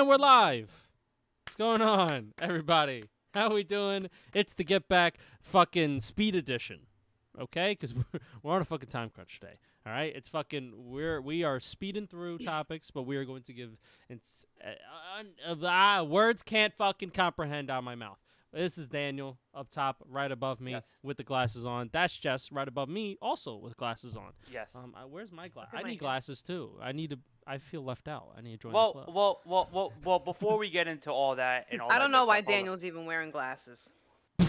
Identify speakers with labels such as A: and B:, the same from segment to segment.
A: And we're live. What's going on, everybody? How we doing? It's the Get Back fucking speed edition, okay? Because we're on a fucking time crunch today. All right, it's fucking we are speeding through topics, but we are going to give words can't fucking comprehend out of my mouth. This is Daniel up top, right above me with the glasses on. That's Jess right above me, also with glasses on.
B: Yes.
A: Where's my glasses? I need glasses too. I feel left out. I need to join the club.
B: Well. Before we get into all that and all
C: I
B: that
C: don't know why
B: good stuff,
C: Daniel's even wearing glasses.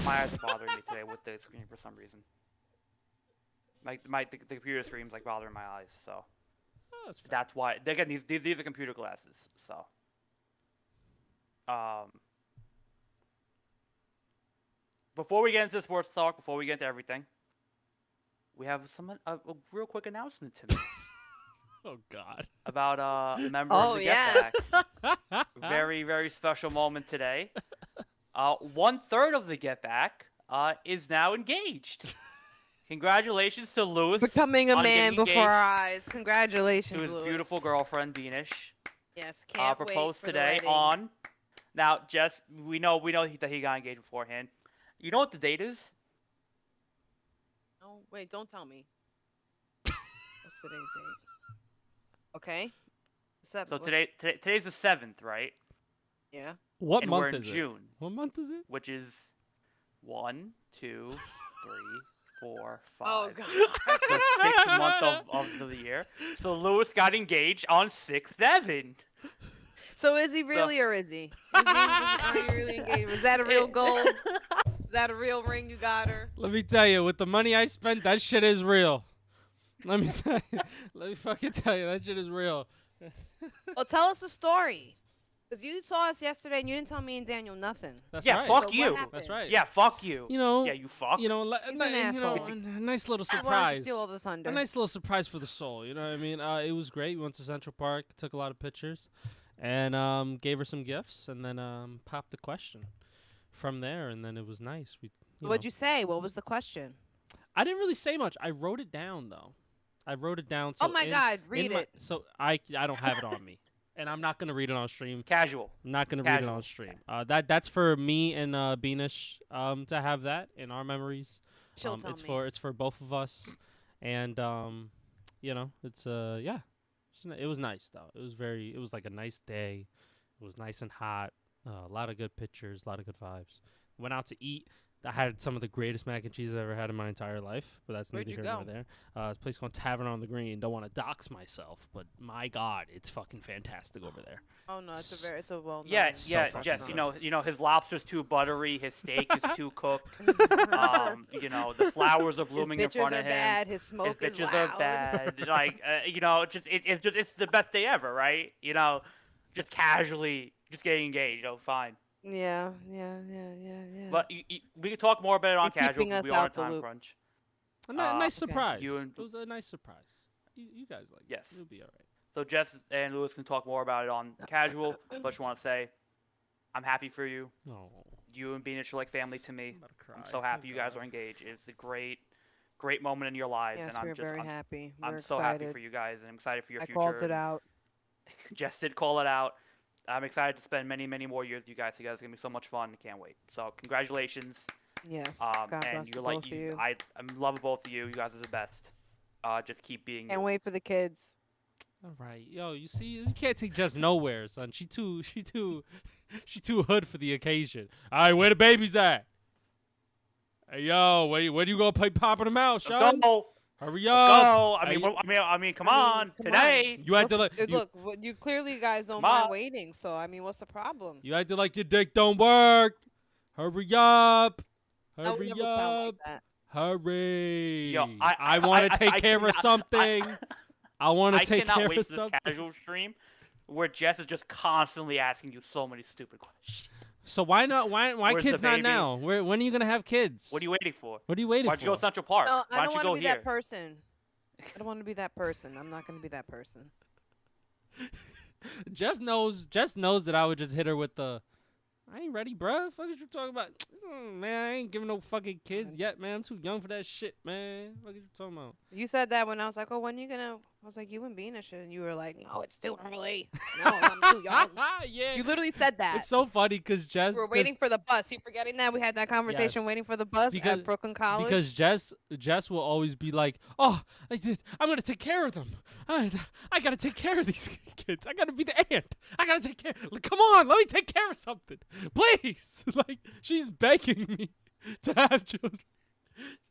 B: my eyes are bothering me today with the screen for some reason. The computer screen's like bothering my eyes, so that's why. Again, these are computer glasses, so. Before we get into sports talk, before we get into everything, we have a real quick announcement to make.
A: Oh God!
B: About a member of the Get Back. Very, very special moment today. 1/3 of the Get Back is now engaged. Congratulations to Lewis.
C: Becoming a man before our eyes. Congratulations,
B: to his
C: Lewis.
B: beautiful girlfriend, Beanish.
C: Yes, can't wait
B: proposed
C: for
B: today
C: the
B: on. Now, Jess, we know that he got engaged beforehand. You know what the date is?
C: No, wait, don't tell me. What's today's date? Okay.
B: So today's the 7th, right?
C: Yeah.
A: What
B: and
A: month
B: we're in
A: is it?
B: June.
A: What month is it?
B: Which is 1, 2, 3, 4, 5.
C: Oh God.
B: The 6th month of the year. So Lewis got engaged on 6/7.
C: So is he really, or is he? Are you really engaged? Was that a real gold? Is that a real ring you got her?
A: Let me tell you, with the money I spent, that shit is real. Let me fucking tell you, that shit is real.
C: Well, tell us the story. Because you saw us yesterday and you didn't tell me and Daniel nothing.
A: That's
B: yeah,
A: right.
B: fuck
C: so
B: you.
A: That's right.
B: Yeah, fuck you.
A: You know.
B: Yeah, you fuck.
C: He's an asshole.
A: a nice little
C: I wanted to
A: surprise.
C: steal all the thunder.
A: A nice little surprise for the soul. You know what I mean? It was great. We went to Central Park, took a lot of pictures, and gave her some gifts, and then popped the question from there, and then it was nice.
C: What'd you say? What was the question?
A: I didn't really say much. I wrote it down though. I wrote it down. So
C: oh my God, read it.
A: So I don't have it on me, and I'm not gonna read it on stream.
B: Casual.
A: I'm not gonna read it on stream. That's for me and Beanish to have that in our memories.
C: She'll tell me.
A: It's for both of us, and it's yeah. It was nice though. It was like a nice day. It was nice and hot. A lot of good pictures, a lot of good vibes. Went out to eat. I had some of the greatest mac and cheese I've ever had in my entire life, but that's neither here nor there. It's a place called Tavern on the Green. Don't want to dox myself, but my God, it's fucking fantastic over there.
C: Oh no, it's a well-known.
B: Yeah,
A: so
B: Jess.
A: good.
B: You know his lobster's too buttery. His steak is too cooked. The flowers are blooming in front of him.
C: Bad. His smoke
B: his
C: is
B: bitches
C: loud.
B: are bad. It's the best day ever, right? Just casually, just getting engaged. Fine.
C: Yeah.
B: But we can talk more about it on
C: You're
B: casual.
C: keeping us
B: We are on
C: out the
B: time
C: loop.
B: crunch.
A: A nice
C: Okay.
A: surprise. It was a nice surprise. You guys like
B: Yes.
A: it. You'll be all right.
B: So Jess and Lewis can talk more about it on casual. But just want to say, I'm happy for you.
A: Oh,
B: You and Beanish are like family to me.
A: I'm about to cry.
B: I'm so happy you guys are engaged. It's a great moment in your lives,
C: Yes,
B: and
C: we're very happy.
B: I'm
C: We're
B: so
C: excited.
B: happy for you guys, and I'm excited for your
C: I
B: future.
C: called it out.
B: Jess did call it out. I'm excited to spend many, many more years with you guys together. It's gonna be so much fun. I can't wait. So congratulations.
C: Yes.
B: And
C: God bless
B: you're
C: both of you.
B: I'm in love with both of you. You guys are the best. Just keep being.
C: Can't wait for the kids.
A: All right, yo, you see, you can't take Jess nowhere, son. She too hood for the occasion. All right, where the babies at? Hey, yo, where you gonna play popping them out, Sean?
B: Let's go.
A: Hurry
B: Let's
A: up!
B: go. I mean, come on. Today.
A: You acted like
C: Look, you clearly guys don't mind waiting. So I mean, what's the problem?
A: you acted like your dick don't work. Hurry up!
C: I would
A: Hurry
C: never sound like
A: up!
C: that.
A: Hurry!
B: Yo,
A: I want to take care of something. I want to take care
B: cannot wait
A: of
B: for this
A: something.
B: casual stream where Jess is just constantly asking you so many stupid questions.
A: So why not? Why
B: Where's
A: kids
B: the
A: not
B: baby?
A: now? When are you gonna have kids?
B: What are you waiting for?
A: What are you waiting
B: Why'd
A: for?
B: you go to Central Park?
C: No,
B: Why
C: I
B: don't
C: don't
B: you go
C: want to be
B: here?
C: that person. I don't want to be that person. I'm not going to be that person.
A: Jess knows that I would just hit her with the, I ain't ready, bruh. Fuck is you talking about? Man, I ain't giving no fucking kids yet, man. I'm too young for that shit, man. What are you talking about?
C: You said that when I was like, oh, when you going to I was like, you and Beana should. And you were like, no, it's too early. No, I'm too young.
A: Yeah.
C: You literally said that.
A: It's so funny because Jess.
C: We were waiting for the bus. You forgetting that? We had that conversation
A: Yes.
C: waiting for the bus at Brooklyn College.
A: Because Jess will always be like, oh, I'm going to take care of them. I got to take care of these kids. I got to be the aunt. I got to take care. Like, come on, let me take care of something. Please. Like, she's begging me to have children.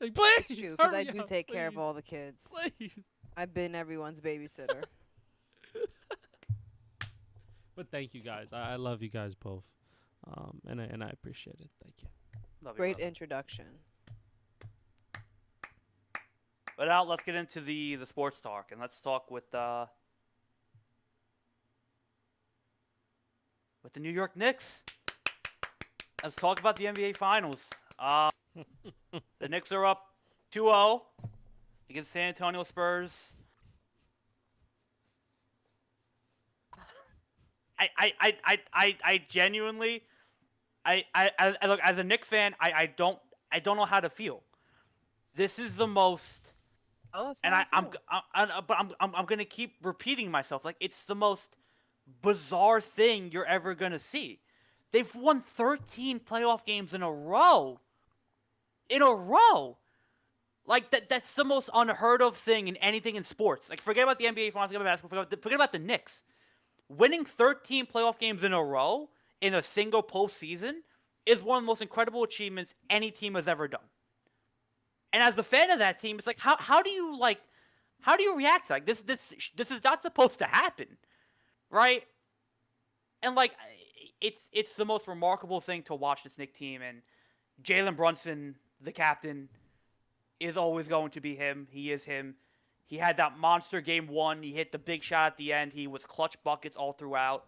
A: Like, please.
C: It's true, because I do take care of all the kids.
A: Please.
C: I've been everyone's babysitter.
A: But thank you guys. I love you guys both. And I appreciate it. Thank you.
C: Great introduction.
B: But now let's get into the sports talk, and let's talk with the New York Knicks. Let's talk about the NBA Finals. The Knicks are up 2-0 against San Antonio Spurs. I genuinely, look, as a Knicks fan, I don't know how to feel. This is the most, and I'm gonna keep repeating myself. Like, it's the most bizarre thing you're ever gonna see. They've won 13 playoff games in a row. Like, that's the most unheard of thing in anything in sports. Like, forget about the NBA Finals, forget about basketball, forget about the Knicks. Winning 13 playoff games in a row in a single postseason is one of the most incredible achievements any team has ever done. And as a fan of that team, it's like, how do you react to, like, this is not supposed to happen, right? And, like, it's the most remarkable thing to watch this Knicks team, and Jalen Brunson, the captain, is always going to be him. He is him. He had that monster game 1. He hit the big shot at the end. He was clutch buckets all throughout.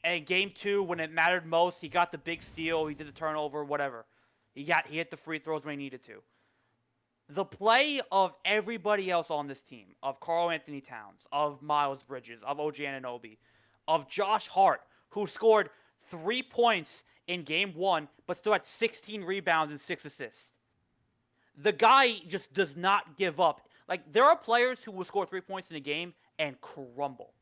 B: And game 2, when it mattered most, he got the big steal. He did the turnover, whatever. He hit the free throws when he needed to. The play of everybody else on this team, of Karl Anthony Towns, of Myles Bridges, of OG Anunoby, of Josh Hart, who scored 3 points in game 1, but still had 16 rebounds and 6 assists. The guy just does not give up. Like, there are players who will score 3 points in a game and crumble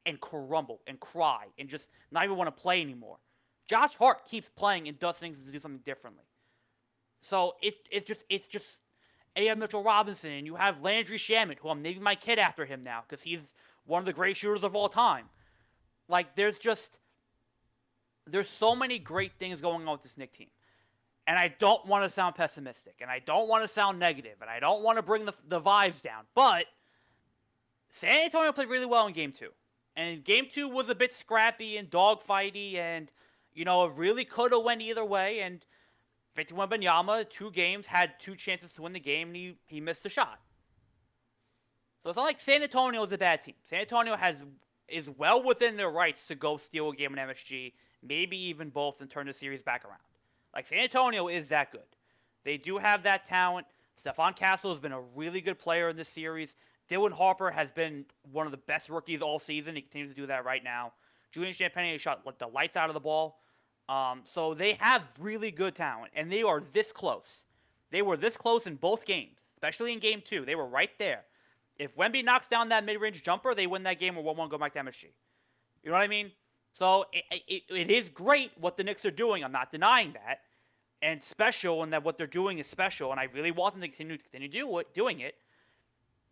B: and cry and just not even want to play anymore. Josh Hart keeps playing and does things to do something differently. So it's just A.M. Mitchell Robinson, and you have Landry Shamet, who I'm naming my kid after him now because he's one of the great shooters of all time. Like, there's so many great things going on with this Knicks team. And I don't want to sound pessimistic, and I don't want to sound negative, and I don't want to bring the vibes down. But San Antonio played really well in Game 2. And Game 2 was a bit scrappy and dogfighty, and, it really could have went either way. And Victor Wembanyama, 2 games, had 2 chances to win the game, and he missed the shot. So it's not like San Antonio is a bad team. San Antonio is well within their rights to go steal a game in MSG, maybe even both, and turn the series back around. Like, San Antonio is that good. They do have that talent. Stephon Castle has been a really good player in this series. Dylan Harper has been one of the best rookies all season. He continues to do that right now. Julian Champagnie shot the lights out of the ball. So they have really good talent, and they are this close. They were this close in both games, especially in Game 2. They were right there. If Wemby knocks down that mid-range jumper, they win that game or 1-1 go back to MSG. You know what I mean? So it is great what the Knicks are doing. I'm not denying that. And special, and that what they're doing is special. And I really want them to continue doing it.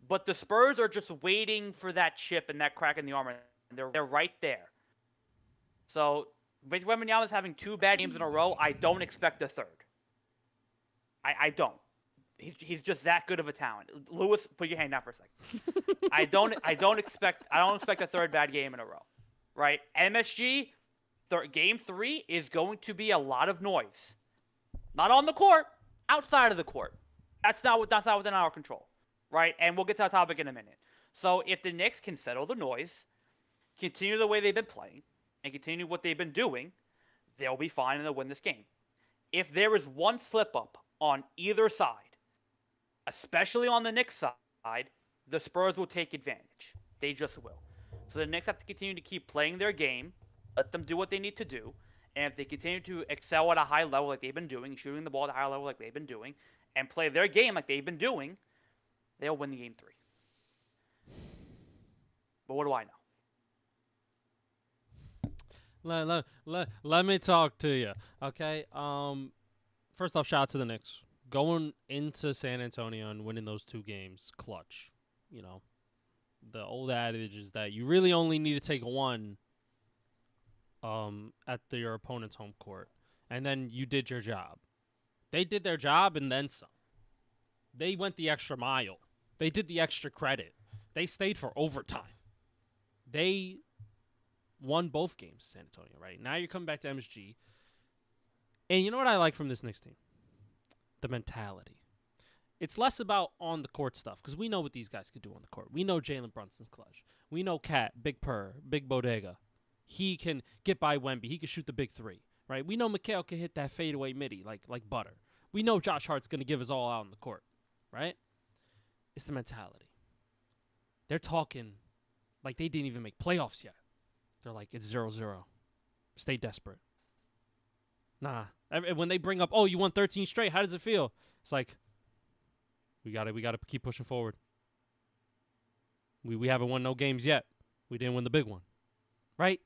B: But the Spurs are just waiting for that chip and that crack in the armor. They're right there. So Victor Wembanyama is having 2 bad games in a row. I don't expect a third. I don't. He's just that good of a talent. Lewis, put your hand down for a second. I don't expect a third bad game in a row. Right? MSG, game 3 is going to be a lot of noise. Not on the court, outside of the court. That's not within our control. Right? And we'll get to that topic in a minute. So if the Knicks can settle the noise, continue the way they've been playing, and continue what they've been doing, they'll be fine and they'll win this game. If there is one slip-up on either side, especially on the Knicks side, the Spurs will take advantage. They just will. So the Knicks have to continue to keep playing their game, let them do what they need to do, and if they continue to excel at a high level like they've been doing, shooting the ball at a high level like they've been doing, and play their game like they've been doing, they'll win the Game 3. But what do I know?
A: Let me talk to you, okay? First off, shout out to the Knicks. Going into San Antonio and winning those 2 games, clutch. You know, the old adage is that you really only need to take one at your opponent's home court, and then you did your job. They did their job and then some. They went the extra mile. They did the extra credit. They stayed for overtime. They won both games, San Antonio, right? Now you're coming back to MSG. And you know what I like from this Knicks team? The mentality. It's less about on-the-court stuff, because we know what these guys could do on the court. We know Jalen Brunson's clutch. We know Cat, Big Purr, Big Bodega. He can get by Wemby. He can shoot the big 3, right? We know Mikal can hit that fadeaway midi like butter. We know Josh Hart's going to give us all out on the court, right? It's the mentality. They're talking like they didn't even make playoffs yet. They're like, it's 0-0. Stay desperate. Nah. When they bring up, oh, you won 13 straight, how does it feel? It's like, we got to keep pushing forward. We haven't won no games yet. We didn't win the big one. Right?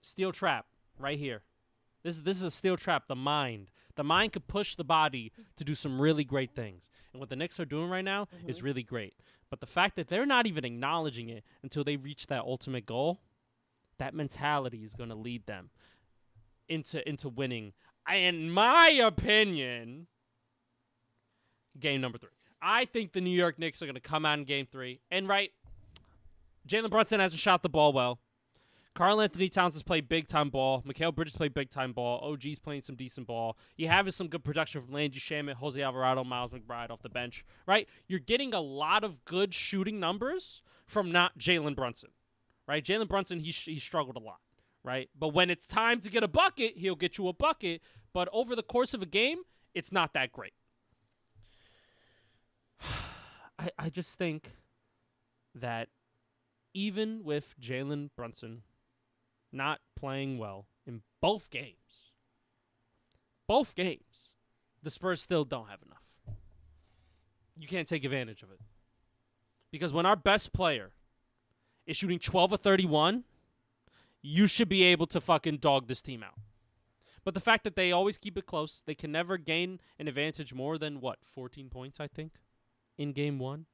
A: Steel trap right here. This is a steel trap, the mind. The mind could push the body to do some really great things. And what the Knicks are doing right now is really great. But the fact that they're not even acknowledging it until they reach that ultimate goal, that mentality is going to lead them into winning. In my opinion, game number 3. I think the New York Knicks are going to come out in game 3. And, right, Jalen Brunson hasn't shot the ball well. Karl-Anthony Towns has played big-time ball. Mikal Bridges played big-time ball. OG's playing some decent ball. You have some good production from Landry Shamet, Jose Alvarado, Miles McBride off the bench, right? You're getting a lot of good shooting numbers from not Jalen Brunson, right? Jalen Brunson, he struggled a lot, right? But when it's time to get a bucket, he'll get you a bucket. But over the course of a game, it's not that great. I just think that even with Jalen Brunson not playing well in both games, the Spurs still don't have enough. You can't take advantage of it. Because when our best player is shooting 12 of 31, you should be able to fucking dog this team out. But the fact that they always keep it close, they can never gain an advantage more than, 14 points, I think, in game 1.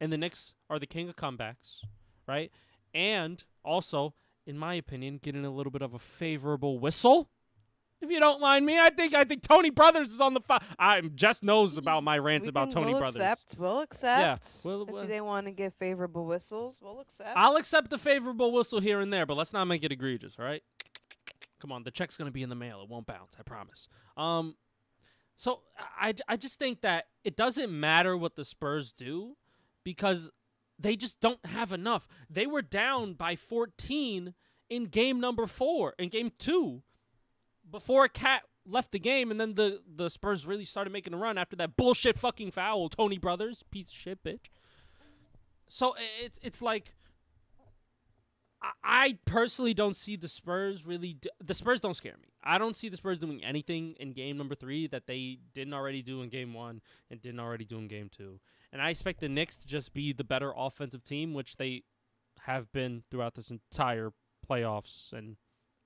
A: And the Knicks are the king of comebacks, right? And also, in my opinion, getting a little bit of a favorable whistle. If you don't mind me, I think Tony Brothers is on the Jess knows about my rants about Tony Brothers.
C: We'll accept.
A: Yeah.
C: If they want to get favorable whistles, we'll accept.
A: I'll accept the favorable whistle here and there, but let's not make it egregious, all right? Come on, the check's going to be in the mail. It won't bounce, I promise. So I just think that it doesn't matter what the Spurs do because they just don't have enough. They were down by 14 in game number 4, in game 2, before Cat left the game, and then the Spurs really started making a run after that bullshit fucking foul, Tony Brothers, piece of shit, bitch. So it's like, I personally don't see the Spurs really... the Spurs don't scare me. I don't see the Spurs doing anything in game number 3 that they didn't already do in game 1 and didn't already do in game 2. And I expect the Knicks to just be the better offensive team, which they have been throughout this entire playoffs and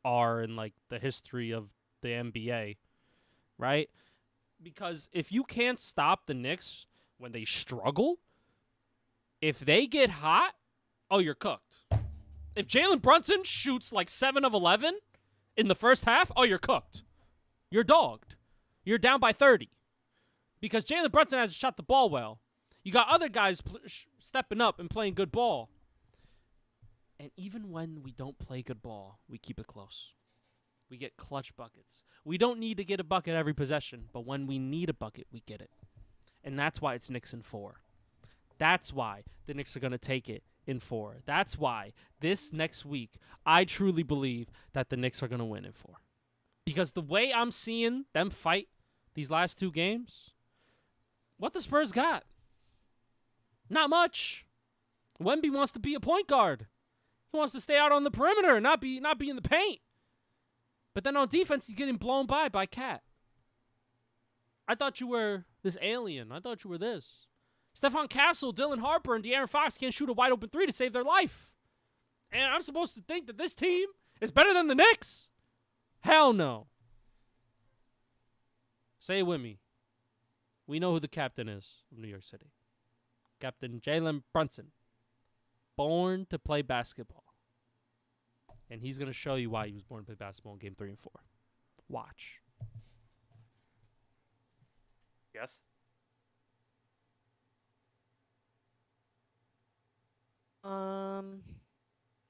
A: are in, like, the history of the NBA, right? Because if you can't stop the Knicks when they struggle, if they get hot, oh, you're cooked. If Jalen Brunson shoots like 7 of 11 in the first half, oh, you're cooked. You're dogged. You're down by 30. Because Jalen Brunson hasn't shot the ball well. You got other guys stepping up and playing good ball. And even when we don't play good ball, we keep it close. We get clutch buckets. We don't need to get a bucket every possession, but when we need a bucket, we get it. And that's why it's Knicks in 4. That's why the Knicks are going to take it in 4. That's why this next week, I truly believe that the Knicks are going to win in 4. Because the way I'm seeing them fight these last 2 games, what the Spurs got? Not much. Wemby wants to be a point guard. He wants to stay out on the perimeter, not be in the paint. But then on defense, he's getting blown by Cat. I thought you were this alien. I thought you were this. Stephon Castle, Dylan Harper, and De'Aaron Fox can't shoot a wide open 3 to save their life. And I'm supposed to think that this team is better than the Knicks? Hell no. Say it with me. We know who the captain is of New York City. Captain Jalen Brunson. Born to play basketball. And he's going to show you why he was born to play basketball in Game 3 and 4. Watch.
B: Yes.
C: I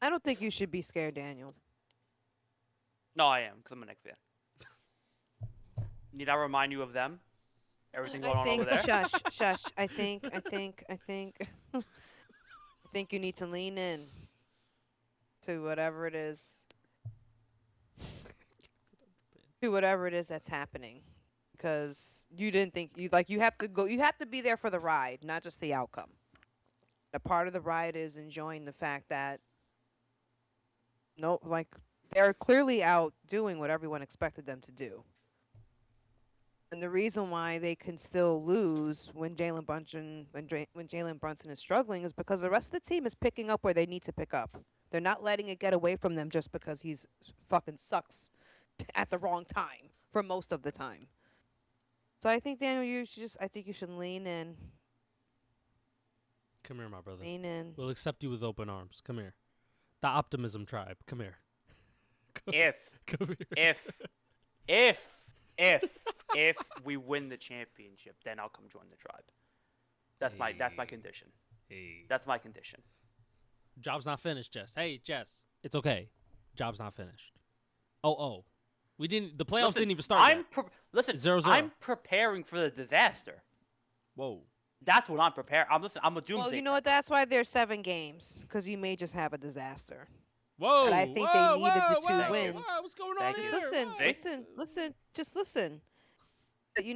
C: don't think you should be scared, Daniel.
B: No, I am, because I'm a Knicks fan. Need I remind you of them? Everything going on over there?
C: Shush. I think you need to lean in to whatever it is. To whatever it is that's happening. Because you didn't think you have to be there for the ride, not just the outcome. A part of the ride is enjoying the fact that they're clearly out doing what everyone expected them to do. And the reason why they can still lose when Jalen Brunson is struggling is because the rest of the team is picking up where they need to pick up. They're not letting it get away from them just because he's fucking sucks at the wrong time for most of the time. So I think, Daniel, you should lean in.
A: Come here, my brother.
C: Lean in.
A: We'll accept you with open arms. Come here. The Optimism Tribe. Come here.
B: If we win the championship, then I'll come join the tribe. That's my condition.
A: Hey.
B: That's my condition.
A: Job's not finished, Jess. Hey, Jess. It's okay. Job's not finished. Oh. We didn't. The playoffs didn't even start yet.
B: Listen,
A: 0-0.
B: I'm preparing for the disaster.
A: Whoa.
B: That's what I'm preparing. I'm a doomsday.
C: Well, you know what? That's why there's 7 games, because you may just have a disaster.
A: Whoa.
C: But I think they needed the 2 wins.
A: Whoa, what's going on
C: Just
A: here?
C: listen. But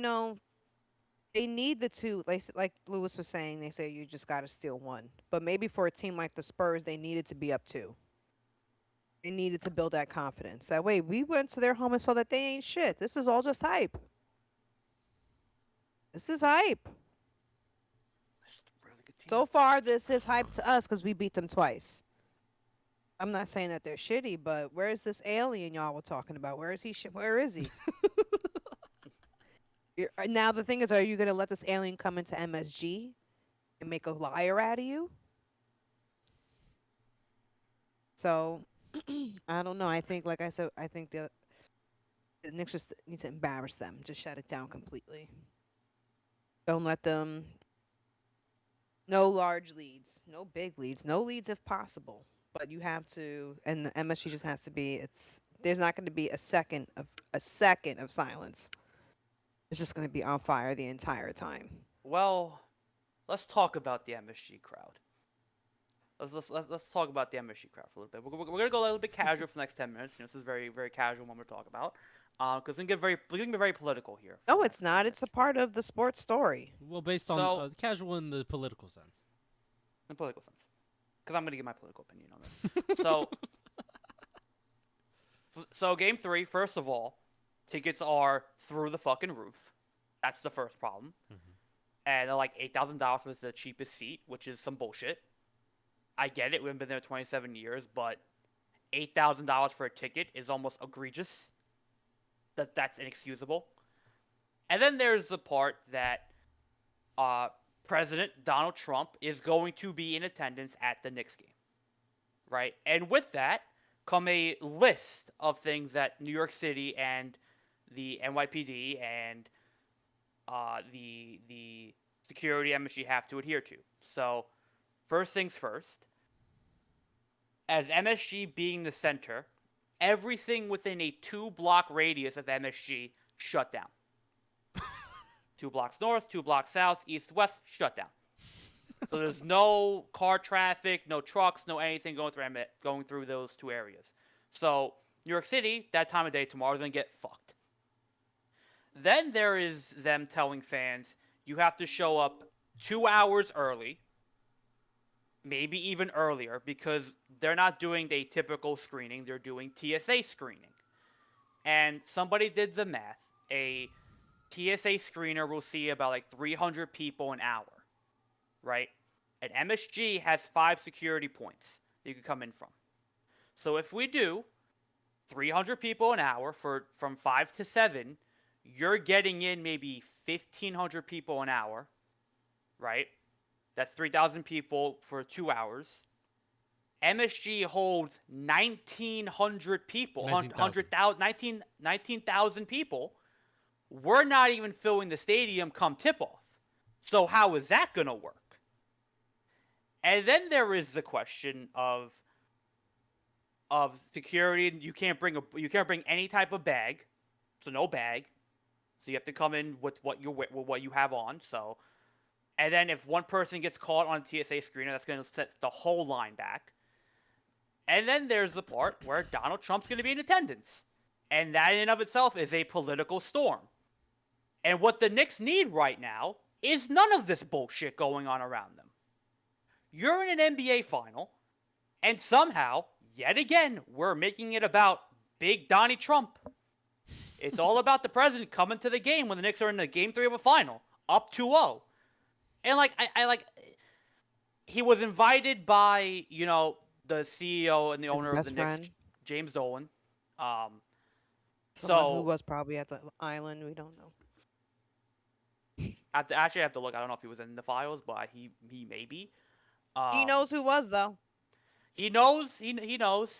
C: they need the 2. Like Lewis was saying, they say you just got to steal 1. But maybe for a team like the Spurs, they needed to be up 2. They needed to build that confidence. That way, we went to their home and saw that they ain't shit. This is all just hype. This is hype.
B: Really good team.
C: So far, this is hype to us because we beat them twice. I'm not saying that they're shitty, but where's this alien y'all were talking about? Where is he? Where is he? Now the thing is, are you gonna let this alien come into MSG and make a liar out of you? So I don't know. I think, like I said, I think the Knicks just need to embarrass them. Just shut it down completely. Don't let them. No large leads, no big leads, no leads if possible. But you have to, and the MSG just has to be. There's not going to be a second of silence. It's just going to be on fire the entire time.
B: Well, let's talk about the MSG crowd. Let's talk about the MSG crowd for a little bit. We're gonna go a little bit casual for the next 10 minutes. This is very, very casual one we're talking about. Because we're gonna be very political here.
C: No, it's not. It's a part of the sports story.
A: Well, based on casual in the political sense.
B: In the political sense. Because I'm gonna give my political opinion on this. So Game 3, first of all, tickets are through the fucking roof. That's the first problem.
A: Mm-hmm.
B: And they're like $8,000 for the cheapest seat, which is some bullshit. I get it. We haven't been there 27 years, but $8,000 for a ticket is almost egregious. That's inexcusable. And then there's the part that President Donald Trump is going to be in attendance at the Knicks game, right? And with that come a list of things that New York City and the NYPD and the security MSG have to adhere to. So, first things first, as MSG being the center, everything within a 2-block radius of MSG shut down. 2 blocks north, 2 blocks south, east, west, shut down. So there's no car traffic, no trucks, no anything going through those 2 areas. So New York City, that time of day tomorrow, is going to get fucked. Then there is them telling fans, you have to show up 2 hours early, maybe even earlier, because they're not doing a typical screening, they're doing TSA screening. And somebody did the math. A TSA screener will see about like 300 people an hour, right? And MSG has 5 security points that you can come in from. So if we do 300 people an hour from 5 to 7, you're getting in maybe 1,500 people an hour, right? That's 3,000 people for 2 hours. MSG holds 1,900 people, 19,000 people. We're not even filling the stadium come tip-off. So how is that going to work? And then there is the question of security. You can't bring any type of bag, so no bag. So you have to come in with what you have on. So, and then if one person gets caught on a TSA screener, that's going to set the whole line back. And then there's the part where Donald Trump's going to be in attendance, and that in and of itself is a political storm. And what the Knicks need right now is none of this bullshit going on around them. You're in an NBA final, and somehow, yet again, we're making it about Big Donnie Trump. It's all about the president coming to the game when the Knicks are in the game 3 of a final, up 2-0. And he was invited by, the CEO and the owner of the Knicks, James Dolan.
C: Someone who was probably at the island, we don't know.
B: I have to look. I don't know if he was in the files, but he may be.
C: He knows who was, though.
B: He knows. He knows.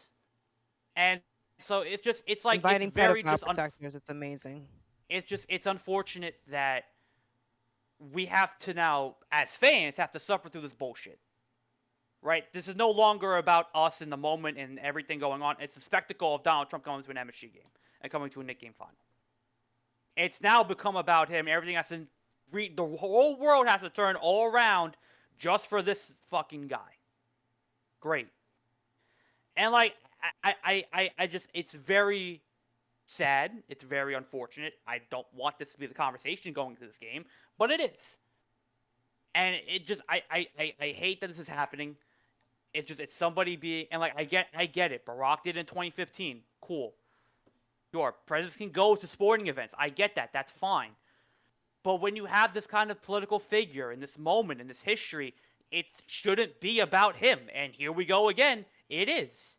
B: And so it's like
C: inviting
B: it's very
C: just protectors. It's amazing.
B: It's unfortunate that we have to now, as fans, have to suffer through this bullshit. Right? This is no longer about us in the moment and everything going on. It's the spectacle of Donald Trump coming to an MSG game and coming to a Knicks game final. It's now become about him. Everything has to the whole world has to turn all around just for this fucking guy. Great. And I just, it's very sad. It's very unfortunate. I don't want this to be the conversation going into this game, but it is. And it just, I hate that this is happening. It's somebody being, and I get it. Barack did it in 2015. Cool. Sure. Presidents can go to sporting events. I get that. That's fine. But when you have this kind of political figure in this moment, in this history, it shouldn't be about him. And here we go again. It is.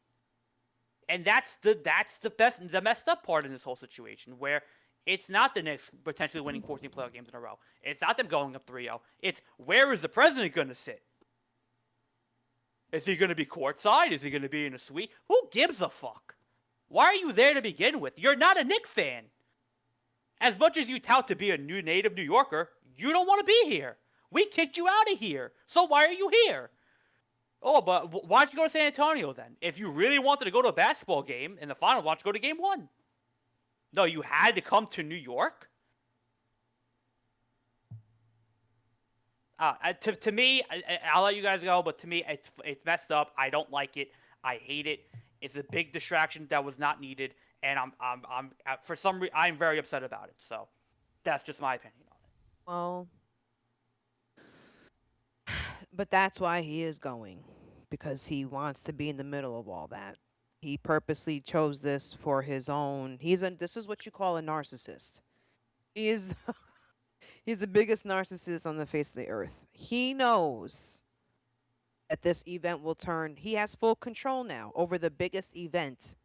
B: And that's the messed up part in this whole situation, where it's not the Knicks potentially winning 14 playoff games in a row. It's not them going up 3-0. It's where is the president going to sit? Is he going to be courtside? Is he going to be in a suite? Who gives a fuck? Why are you there to begin with? You're not a Knicks fan. As much as you tout to be a new native New Yorker, you don't want to be here. We kicked you out of here. So why are you here? Oh, but why don't you go to San Antonio then? If you really wanted to go to a basketball game in the final, why don't you go to game 1? No, you had to come to New York? To me, I'll let you guys go, but to me, it's messed up. I don't like it. I hate it. It's a big distraction that was not needed. And I'm for some reason I'm very upset about it. So that's just my opinion on it.
C: Well, but that's why he is going, because he wants to be in the middle of all that. He purposely chose this for his own. This is what you call a narcissist. He is he's the biggest narcissist on the face of the earth. He knows that this event will turn. He has full control now over the biggest event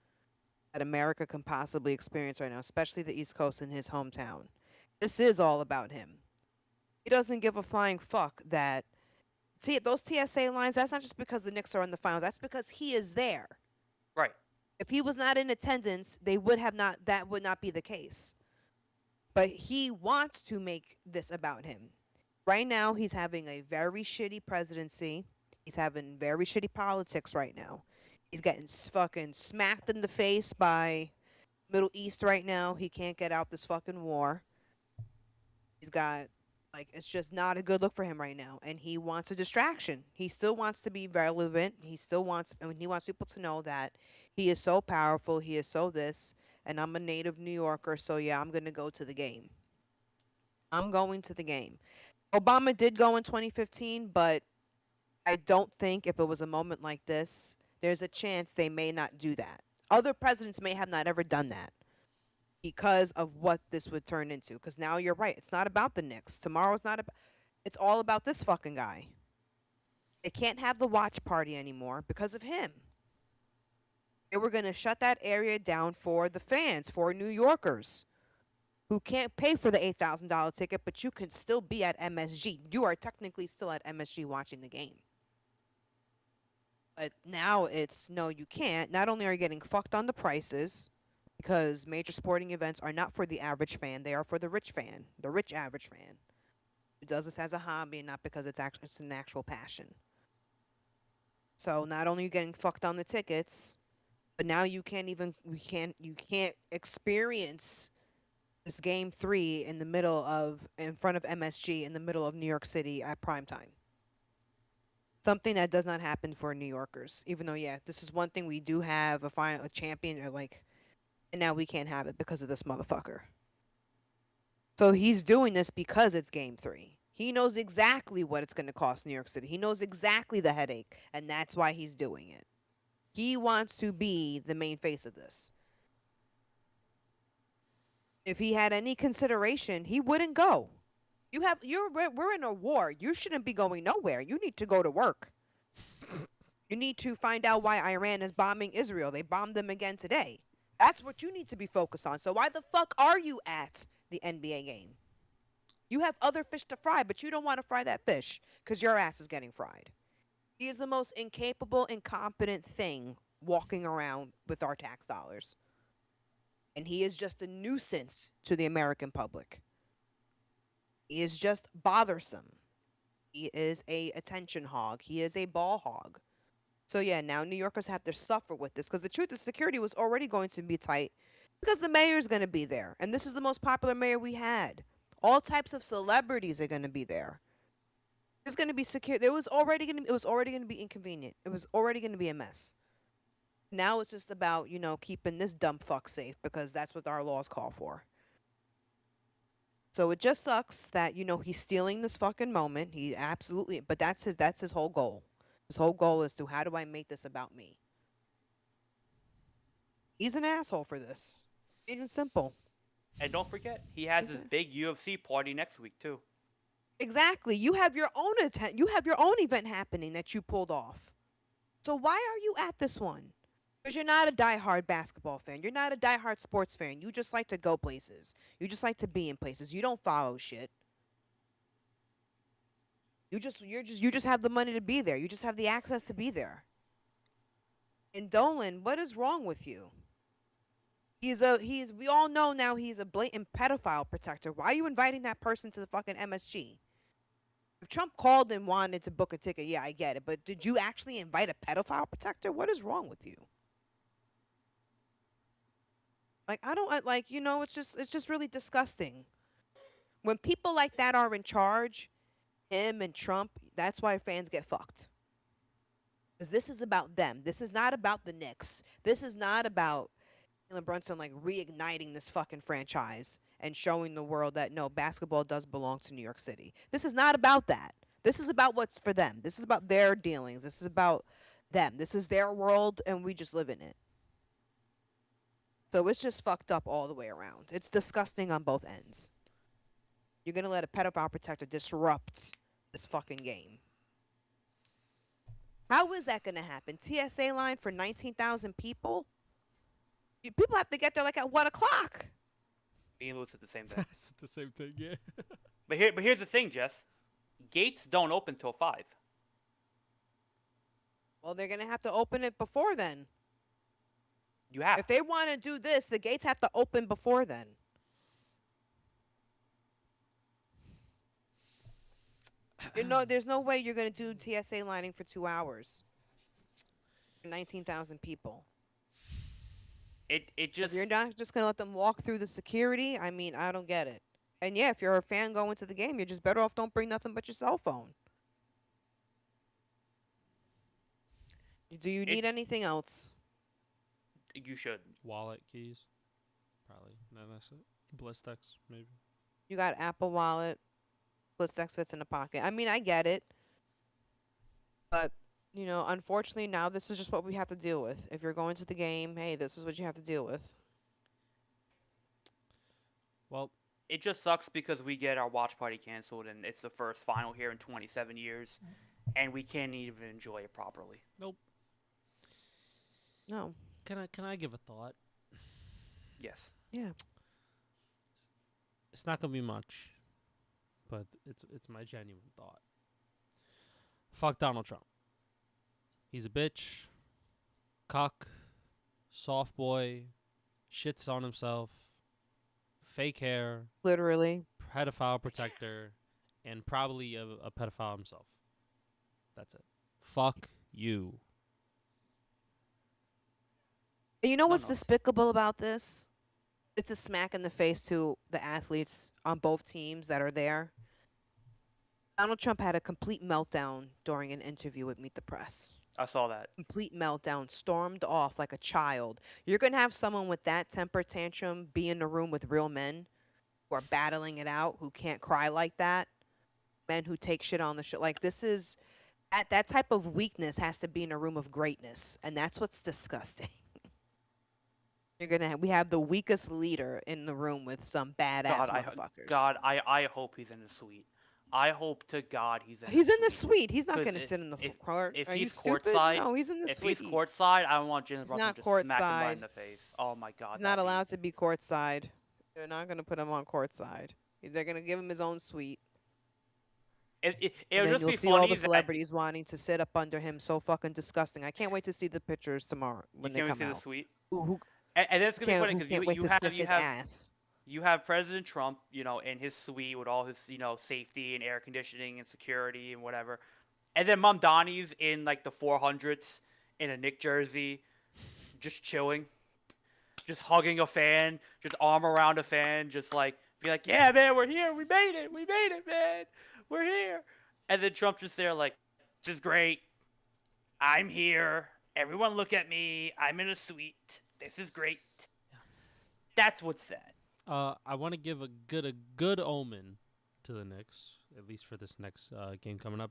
C: that America can possibly experience right now, especially the East Coast in his hometown. This is all about him. He doesn't give a flying fuck that those TSA lines, that's not just because the Knicks are in the finals. That's because he is there.
B: Right.
C: If he was not in attendance, that would not be the case. But he wants to make this about him. Right now, he's having a very shitty presidency. He's having very shitty politics right now. He's getting fucking smacked in the face by Middle East right now. He can't get out this fucking war. He's got, it's just not a good look for him right now. And he wants a distraction. He still wants to be relevant. He wants people to know that he is so powerful. He is so this. And I'm a native New Yorker, so yeah, I'm going to go to the game. I'm going to the game. Obama did go in 2015, but I don't think if it was a moment like this, there's a chance they may not do that. Other presidents may have not ever done that because of what this would turn into. Because now you're right. It's not about the Knicks. Tomorrow's not about... It's all about this fucking guy. They can't have the watch party anymore because of him. They were going to shut that area down for the fans, for New Yorkers who can't pay for the $8,000 ticket, but you can still be at MSG. You are technically still at MSG watching the game. But now it's no, you can't. Not only are you getting fucked on the prices, because major sporting events are not for the average fan, they are for the rich fan, the rich average fan, who does this as a hobby and not because it's an actual passion. So not only are you getting fucked on the tickets, but now you can't experience this game 3 in front of MSG in the middle of New York City at prime time. Something that does not happen for New Yorkers. Even though, yeah, this is one thing we do have a champion, or like, and now we can't have it because of this motherfucker. So he's doing this because it's game 3. He knows exactly what it's going to cost New York City. He knows exactly the headache, and that's why he's doing it. He wants to be the main face of this. If he had any consideration, he wouldn't go. We're in a war. You shouldn't be going nowhere. You need to go to work. You need to find out why Iran is bombing Israel. They bombed them again today. That's what you need to be focused on. So why the fuck are you at the NBA game? You have other fish to fry, but you don't want to fry that fish because your ass is getting fried. He is the most incapable, incompetent thing walking around with our tax dollars. And he is just a nuisance to the American public. He is just bothersome. He is a attention hog. He is a ball hog. So yeah, now New Yorkers have to suffer with this because the truth is security was already going to be tight because the mayor is going to be there. And this is the most popular mayor we had. All types of celebrities are going to be there. There's going to be secure. It was already going to be inconvenient. It was already going to be a mess. Now it's just about, keeping this dumb fuck safe because that's what our laws call for. So it just sucks that, he's stealing this fucking moment. He absolutely, but that's his whole goal. His whole goal is to, how do I make this about me? He's an asshole for this. Even simple.
B: And don't forget, he has his big UFC party next week too.
C: Exactly. You have your own event happening that you pulled off. So why are you at this one? Because you're not a diehard basketball fan. You're not a diehard sports fan. You just like to go places. You just like to be in places. You don't follow shit. You just have the money to be there. You just have the access to be there. And Dolan, what is wrong with you? We all know now he's a blatant pedophile protector. Why are you inviting that person to the fucking MSG? If Trump called and wanted to book a ticket, yeah, I get it. But did you actually invite a pedophile protector? What is wrong with you? It's just really disgusting. When people like that are in charge, him and Trump, that's why fans get fucked. Because this is about them. This is not about the Knicks. This is not about Jalen Brunson reigniting this fucking franchise and showing the world that no, basketball does belong to New York City. This is not about that. This is about what's for them. This is about their dealings. This is about them. This is their world and we just live in it. So it's just fucked up all the way around. It's disgusting on both ends. You're going to let a pedophile protector disrupt this fucking game. How is that going to happen? TSA line for 19,000 people? People have to get there at 1 o'clock.
B: Me and Louis said the same thing.
A: I said the same thing, yeah.
B: But here's the thing, Jess. Gates don't open till 5.
C: Well, they're going to have to open it before then. If they want to do this, the gates have to open before then. There's no way you're going to do TSA lining for 2 hours. 19,000 people.
B: It just...
C: If you're not just going to let them walk through the security, I mean, I don't get it. And yeah, if you're a fan going to the game, you're just better off don't bring nothing but your cell phone. Do you need anything else?
B: You should.
A: Wallet, keys. Probably. No, that's it. Blistex, maybe.
C: You got Apple Wallet. Blistex fits in the pocket. I mean, I get it. But, unfortunately, now this is just what we have to deal with. If you're going to the game, hey, this is what you have to deal with.
A: Well,
B: it just sucks because we get our watch party canceled, and it's the first final here in 27 years, and we can't even enjoy it properly.
A: Nope.
C: No.
A: Can I give a thought?
B: Yes.
C: Yeah.
A: It's not gonna be much, but it's my genuine thought. Fuck Donald Trump. He's a bitch, cuck, soft boy, shits on himself, fake hair,
C: Literally.
A: pedophile protector, and probably a pedophile himself. That's it. Fuck you.
C: And you know
B: No,
C: what's
B: no.
C: despicable about this? It's a smack in the face to the athletes on both teams that are there. Donald Trump had a complete meltdown during an interview with Meet the Press.
B: I saw that.
C: Complete meltdown, stormed off like a child. You're going to have someone with that temper tantrum be in the room with real men who are battling it out, who can't cry like that. Men who take shit on the shit. Like, this is that type of weakness has to be in a room of greatness, and that's what's disgusting. We have the weakest leader in the room with some badass motherfuckers.
B: I hope he's in the suite. I hope to God he's in.
C: He's
B: the
C: in the
B: suite.
C: suite. He's not going to sit in the court.
B: If
C: Are you
B: he's
C: stupid?
B: courtside,
C: No, he's in the
B: if
C: suite.
B: he's courtside, I want Jalen
C: He's
B: Brunson
C: not
B: to just smack him right
C: courtside.
B: in the face. Oh my God.
C: He's not allowed to be courtside. They're not going to put him on courtside. They're going to give him his own suite.
B: It'll
C: And then
B: just
C: you'll
B: be
C: see
B: funny
C: all the
B: that
C: celebrities wanting to sit up under him. So fucking disgusting. I can't wait to see the pictures tomorrow
B: you
C: when they
B: can't
C: come
B: see
C: out.
B: the suite.
C: Who
B: And it's gonna be funny
C: who
B: because
C: can't wait
B: you
C: to
B: have
C: sniff his ass?
B: you have President Trump, in his suite with all his, safety and air conditioning and security and whatever. And then Mom Donnie's in like the 400s in a Knicks jersey, just chilling, just hugging a fan, just arm around a fan, just like be like, "Yeah, man, we're here. We made it, man. We're here." And then Trump just there like, "This is great. I'm here. Everyone look at me. I'm in a suite. This is great." That's what's sad.
A: I want to give a good omen to the Knicks, at least for this next game coming up.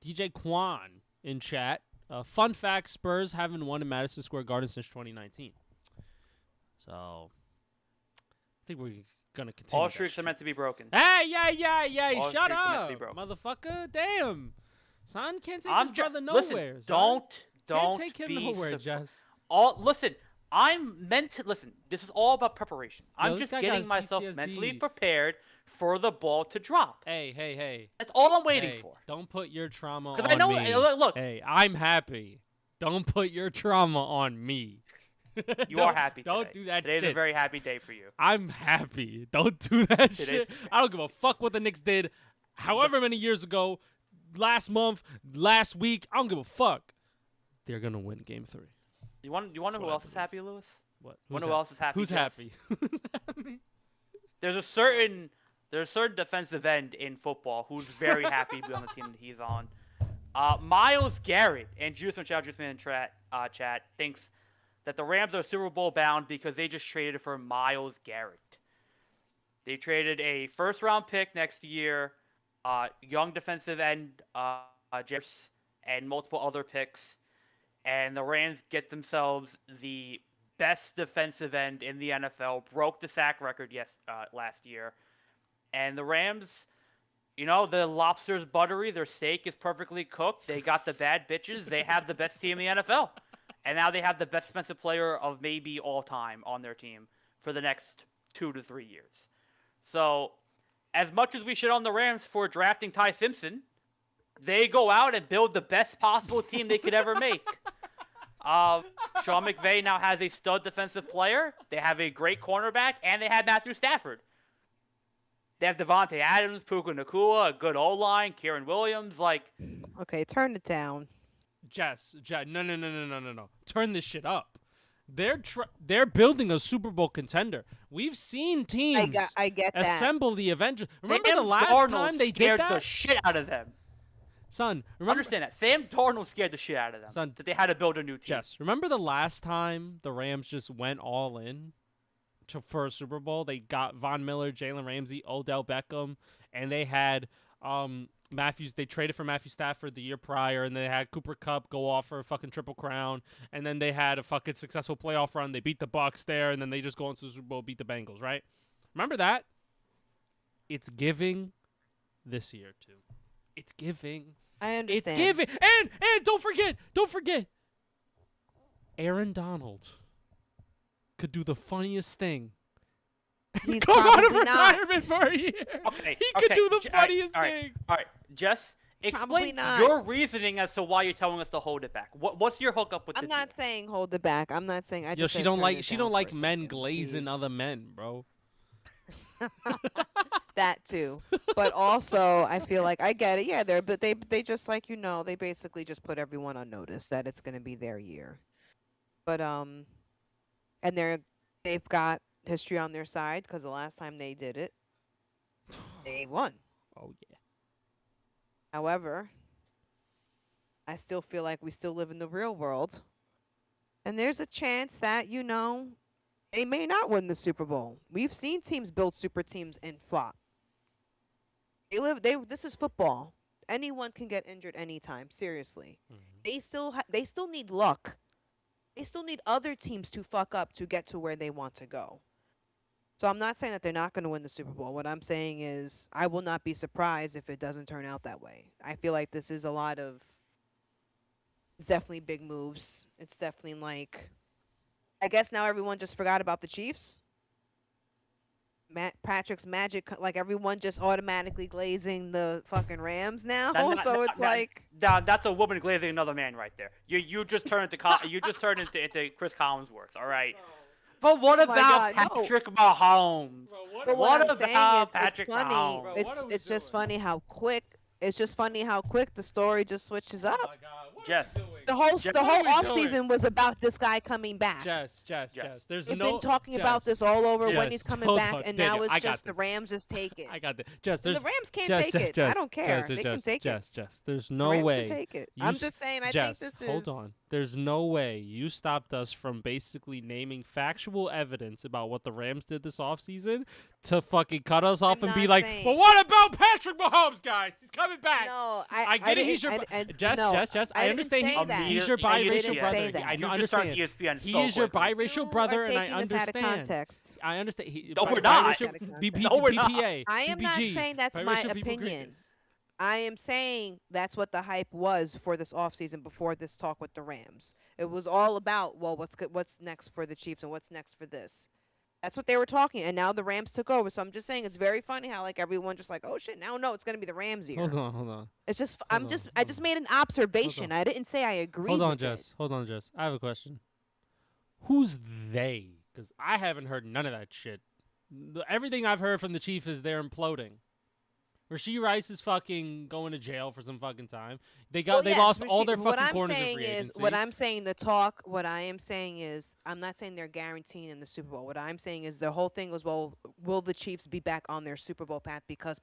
A: DJ Kwan in chat. Fun fact: Spurs haven't won in Madison Square Garden since 2019. So I think we're gonna continue.
B: All streaks are meant to be broken.
A: Hey, yeah!
B: All
A: Shut
B: streaks are meant to be
A: up,
B: broken.
A: motherfucker! Damn, son, can't take
B: I'm
A: his brother
B: listen,
A: nowhere.
B: don't
A: Can't take him
B: be
A: nowhere, Jess.
B: listen. I'm meant to listen. This is all about preparation. I'm
A: this
B: just
A: guy
B: getting
A: got
B: myself
A: PTSD.
B: mentally prepared for the ball to drop.
A: Hey.
B: That's all I'm waiting for.
A: Don't put your trauma on
B: Because I know.
A: me.
B: Look,
A: Hey, I'm happy. Don't put your trauma on me.
B: you are happy today.
A: Don't do that
B: Today's
A: shit.
B: a very happy day for you.
A: I'm happy. Don't do that shit. I don't give a fuck what the Knicks did however many years ago, last month, last week. I don't give a fuck. They're going to win game 3.
B: You want to know who else is happy, Lewis?
A: What?
B: Who else is happy?
A: Who's
B: Jess?
A: happy? Who's happy?
B: There's a certain defensive end in football who's very happy to be on the team that he's on. Myles Garrett and Juice in chat thinks that the Rams are Super Bowl bound because they just traded for Myles Garrett. They traded a first-round pick next year, young defensive end, Jeffs, and multiple other picks, and the Rams get themselves the best defensive end in the NFL, broke the sack record last year. And the Rams, the lobster's buttery, their steak is perfectly cooked. They got the bad bitches. They have the best team in the NFL. And now they have the best defensive player of maybe all time on their team for the next 2 to 3 years. So, as much as we shit on the Rams for drafting Ty Simpson, they go out and build the best possible team they could ever make. Sean McVay now has a stud defensive player. They have a great cornerback, and they have Matthew Stafford. They have Devontae Adams, Puka Nacua, a good O-line, Kieran Williams.
C: Okay, turn it down.
A: Jess, no. Turn this shit up. They're building a Super Bowl contender. We've seen teams
C: I get that.
A: assemble the Avengers. Remember the last time they did that?
B: The shit out of them.
A: Son, remember,
B: understand that. Sam Darnold scared the shit out of them.
A: Son,
B: that they had to build a new team.
A: Jess, remember the last time the Rams just went all in for a Super Bowl? They got Von Miller, Jalen Ramsey, Odell Beckham, and they had Matthews. They traded for Matthew Stafford the year prior, and they had Cooper Kupp go off for a fucking triple crown, and then they had a fucking successful playoff run. They beat the Bucs there, and then they just go into the Super Bowl, beat the Bengals, right? Remember that? It's giving this year too. It's giving.
C: I understand.
A: It's giving. And don't forget. Aaron Donald could do the funniest thing.
C: He's
A: Come out of
C: probably not.
A: retirement for a year.
B: Okay,
A: He could do the funniest
B: all right,
A: thing.
B: All right, Jess,
C: Probably
B: explain
C: not.
B: your reasoning as to why you're telling us to hold it back. What's your hookup with the
C: I'm not
B: deal?
C: saying hold it back. I'm not saying I
A: Yo,
C: just
A: she
C: said
A: don't
C: turn
A: like
C: it
A: she
C: down
A: don't
C: for
A: like
C: a
A: men
C: second.
A: glazing
C: Jeez.
A: other men, bro.
C: That too. But also, I feel like I get it. Yeah, they just like they basically just put everyone on notice that it's going to be their year. But and they've got history on their side because the last time they did it, they won.
A: Oh yeah.
C: However, I still feel like we still live in the real world, and there's a chance that they may not win the Super Bowl. We've seen teams build super teams and flop. This is football. Anyone can get injured anytime. Seriously, they still need luck. They still need other teams to fuck up to get to where they want to go. So I'm not saying that they're not going to win the Super Bowl. What I'm saying is I will not be surprised if it doesn't turn out that way. I feel like this is it's definitely big moves. It's definitely like, I guess now everyone just forgot about the Chiefs. Patrick's magic, like everyone just automatically glazing the fucking Rams now. So it's like
B: that's a woman glazing another man right there. You just turned into Chris Collinsworth. All right. But what about Patrick Mahomes?
C: But what I'm saying is,
B: Patrick
C: it's funny.
B: Mahomes?
C: It's just funny how quick. It's just funny how quick the story just switches up.
A: Oh my God. What
B: Jess.
A: are we doing?
C: The whole
A: What are we
C: offseason was about this guy coming back.
A: Jess. There's
C: We've
A: no.
C: been talking
A: Jess,
C: about this all over when he's
A: Jess,
C: coming
A: hold
C: back,
A: on,
C: and
A: Daniel,
C: now it's
A: I got
C: just the
A: this.
C: Rams just take it.
A: I got this. Jess,
C: The
A: there's
C: Rams can't
A: Jess,
C: take
A: Jess,
C: it.
A: Jess,
C: I don't care.
A: Jess,
C: They can take it.
A: Jess, there's
C: The
A: no
C: Rams
A: way.
C: can take it.
A: You
C: I'm
A: s-
C: just saying. I
A: Jess,
C: think this is.
A: hold on. There's no way you stopped us from basically naming factual evidence about what the Rams did this offseason to fucking cut us off
C: I'm
A: and be
C: not
A: like,
C: saying-
A: well, what about Patrick Mahomes, guys? He's coming back.
C: No,
A: I get it. He's your Jess. I understand. He's your biracial brother. I
B: You
A: understand.
B: just turned to ESPN
A: He
B: so
A: is your
B: quickly.
A: biracial brother, and I
C: taking this out of
A: understand.
C: context.
A: I understand.
B: No, we're not.
A: BPA.
B: we're not.
C: I am not
A: BPG,
C: saying that's my
A: biracial people
C: opinion.
A: greatness.
C: I am saying that's what the hype was for this offseason before this talk with the Rams. It was all about, well, what's next for the Chiefs and what's next for this. That's what they were talking, and now the Rams took over. So I'm just saying it's very funny how like everyone just like, oh shit, now no, it's gonna be the Rams year.
A: Hold on.
C: It's just
A: Hold on,
C: I just made an observation.
A: on.
C: I didn't say I agree.
A: Hold on,
C: with
A: Jess.
C: it.
A: Hold on, Jess. I have a question. Who's they? Because I haven't heard none of that shit. Everything I've heard from the Chief is they're imploding. Rasheed Rice is fucking going to jail for some fucking time. They lost all their fucking corners in free agency.
C: What I'm saying, what I am saying is, I'm not saying they're guaranteeing in the Super Bowl. What I'm saying is the whole thing was, well, will the Chiefs be back on their Super Bowl path because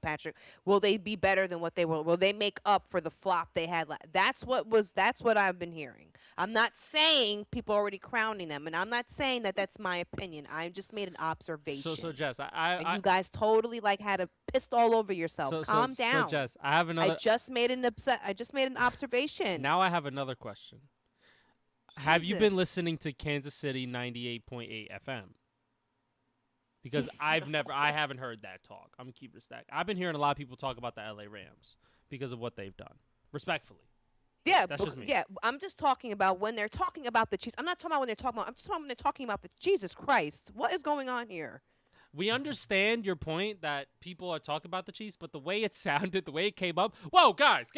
C: will they be better than what they were? Will they make up for the flop they had? That's what I've been hearing. I'm not saying people are already crowning them, and I'm not saying that that's my opinion. I just made an observation.
A: So Jess,
C: and you guys totally had a pissed all over yourselves. Calm down.
A: So Jess, I have another.
C: I just made an observation.
A: Now I have another question. Have you been listening to Kansas City 98.8 FM? Because I haven't heard that talk. I'm gonna keep it a stack. I've been hearing a lot of people talk about the LA Rams because of what they've done. Respectfully.
C: Yeah,
A: That's just me.
C: Yeah. I'm just talking about when they're talking about the Chiefs. I'm not talking about when they're talking about. I'm just talking when they're talking about the Jesus Christ. What is going on here?
A: We understand your point that people are talking about the Chiefs, but the way it sounded, the way it came up, whoa, guys,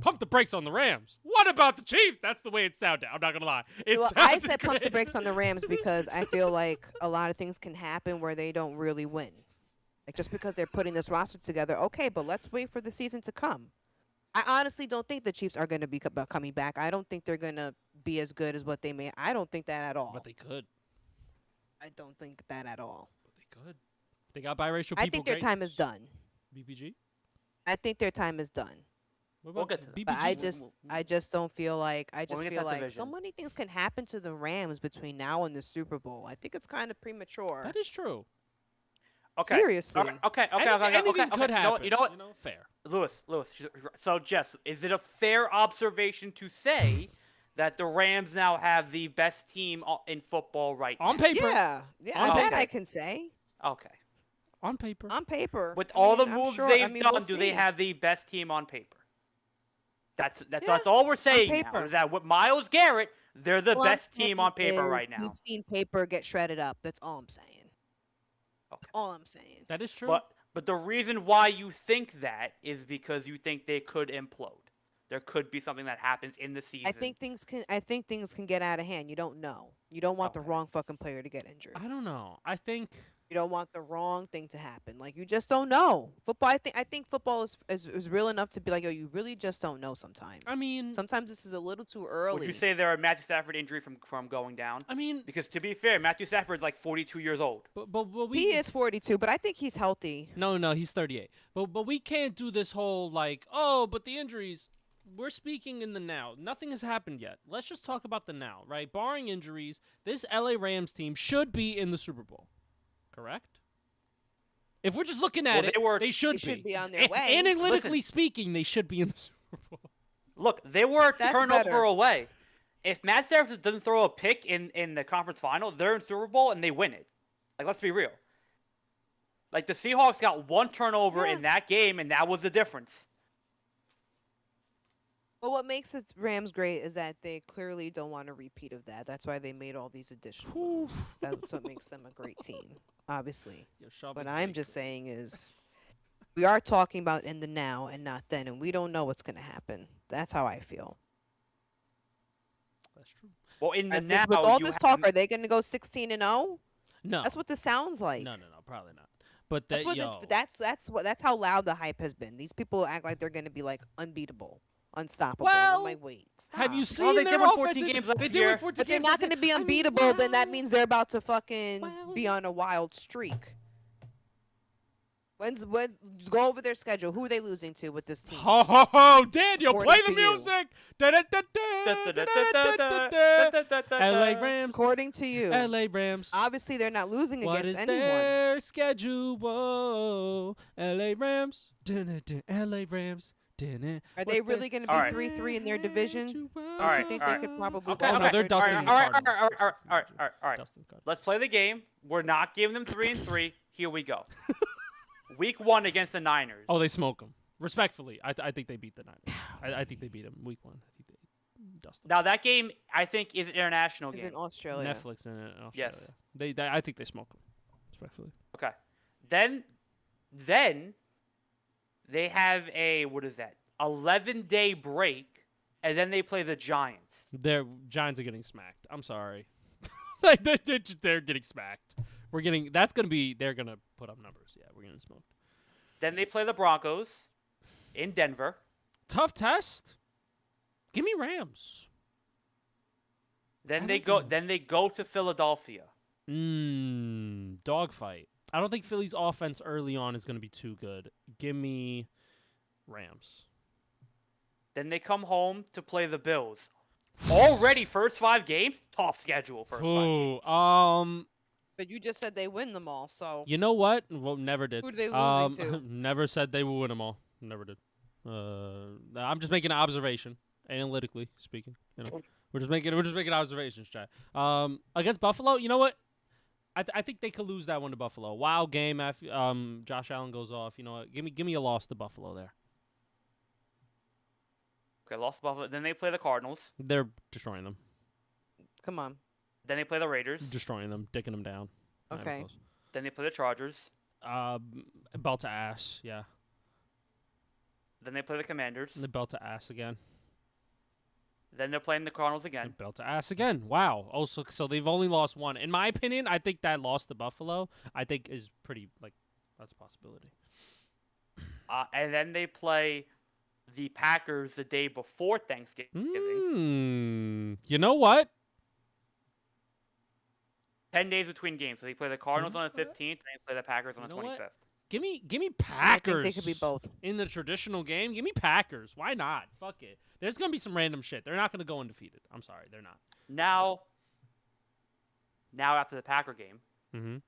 A: pump the brakes on the Rams. What about the Chiefs? That's the way it sounded. I'm not going to lie.
C: I said pump the brakes on the Rams because I feel like a lot of things can happen where they don't really win. Like just because they're putting this roster together, okay, but let's wait for the season to come. I honestly don't think the Chiefs are going to be coming back. I don't think they're going to be as good as what they may. I don't think that at all.
A: But they could.
C: I don't think that at all.
A: Good. They got biracial people.
C: I think their time is done.
A: BPG?
C: I think their time is done.
B: We'll get to that.
A: BPG?
C: But I just don't feel like so
B: division.
C: many things can happen to the Rams between now and the Super Bowl. I think it's kind of premature.
A: That is true.
B: Okay.
C: Seriously.
B: Okay.
A: Anything could happen.
B: You know what?
A: Fair.
B: Lewis. So, Jess, is it a fair observation to say that the Rams now have the best team in football right now?
A: On paper.
C: Yeah, that I can say.
B: Okay.
A: On paper.
C: On paper.
B: With all the
C: I'm
B: moves
C: sure-
B: they've done,
C: we'll
B: do they
C: see.
B: have the best team on paper? That's
C: Yeah,
B: all we're saying now.
C: paper.
B: Is that with Myles Garrett, They're the
C: All I'm
B: best team on
C: saying
B: paper
C: is
B: right now.
C: You've seen paper get shredded up. That's all I'm saying.
B: Okay.
C: All I'm saying.
A: That is true.
B: But the reason why you think that is because you think they could implode. There could be something that happens in the season.
C: I think things can get out of hand. You don't know. You don't want the wrong fucking player to get injured.
A: I don't know. I think
C: you don't want the wrong thing to happen. Like, you just don't know. Football. I think football is real enough to be like, yo, you really just don't know sometimes.
A: I mean,
C: sometimes this is a little too early.
B: Would you say there are Matthew Stafford injury from going down?
A: I mean,
B: because to be fair, Matthew Stafford's like 42 years old.
A: But
C: he is 42, but I think he's healthy.
A: No, he's 38. But we can't do this whole like, oh, but the injuries. We're speaking in the now. Nothing has happened yet. Let's just talk about the now, right? Barring injuries, this LA Rams team should be in the Super Bowl. Correct? If we're just looking at they should
C: be on their way.
A: Analytically speaking, they should be in the Super Bowl.
B: Look, they were a turnover away. If Matt Stafford doesn't throw a pick in the conference final, they're in Super Bowl and they win it. Like, let's be real. Like, the Seahawks got one turnover in that game, and that was the difference.
C: Well, what makes the Rams great is that they clearly don't want a repeat of that. That's why they made all these additional moves. That's what makes them a great team, obviously. What I'm just saying is we are talking about in the now and not then, and we don't know what's going to happen. That's how I feel.
A: That's true.
B: Well, in the now,
C: with all this talk, are they going to go 16-0?
A: No.
C: That's what this sounds like.
A: No, probably not. But
C: that's how loud the hype has been. These people act like they're going to be like unbeatable. Unstoppable.
A: Well,
C: I'm like, wait, stop.
A: Have you seen their
B: won 14 games last year?
C: But they're not going to be unbeatable. Then that means they're about to fucking be on a wild streak. When's go over their schedule? Who are they losing to with this team?
A: Ho, Daniel, play the music. LA Rams.
C: According to you,
A: LA Rams.
C: Obviously, they're not losing against anyone.
A: What is their schedule? Whoa, LA Rams. LA Rams.
C: Are they really going to be 3-3 in their division?
B: All right.
C: You think they could probably?
B: Okay.
A: Oh, no, they're dusting.
B: All right. Let's play the game. We're not giving them 3-3. Here we go. Week 1 against the Niners.
A: Oh, they smoke them. Respectfully, I think they beat the Niners. I think they beat them week 1. I think they dust them.
B: Now that game, I think, is an international game.
C: Is in Australia.
A: Netflix in Australia.
B: Yes.
A: I think they smoke them. Respectfully.
B: Okay. Then they have a 11-day break, and then they play the Giants.
A: Their Giants are getting smacked. I'm sorry. Like they're getting smacked. They're gonna put up numbers. Yeah, we're getting smoked.
B: Then they play the Broncos in Denver.
A: Tough test. Give me Rams.
B: Then they go to Philadelphia.
A: Dogfight. I don't think Philly's offense early on is gonna be too good. Give me Rams.
B: Then they come home to play the Bills. Already first 5 games, tough schedule first 5 games.
C: But you just said they win them all, so.
A: You know what? Well, never did.
C: Who are they losing to?
A: Never said they would win them all. Never did. I'm just making an observation, analytically speaking. You know, we're just making observations, Chad. Against Buffalo, you know what? I think they could lose that one to Buffalo. Wild game after Josh Allen goes off. You know what? Give me a loss to Buffalo there.
B: Okay, lost to Buffalo. Then they play the Cardinals.
A: They're destroying them.
C: Come on.
B: Then they play the Raiders.
A: Destroying them, dicking them down.
C: Okay.
B: Then they play the Chargers.
A: Belt to ass, yeah.
B: Then they play the Commanders.
A: And the belt to ass again.
B: Then they're playing the Cardinals again.
A: And belt to ass again. Wow. Also, so they've only lost one. In my opinion, I think that loss to Buffalo, I think is pretty, that's a possibility.
B: And then they play the Packers the day before Thanksgiving.
A: You know what?
B: 10 days between games. So they play the Cardinals on the 15th, and they play the Packers on the 25th.
A: What? Give me Packers.
C: I think they could be both.
A: In the traditional game, give me Packers. Why not? Fuck it. There's going to be some random shit. They're not going to go undefeated. I'm sorry. They're not.
B: Now after the Packer game,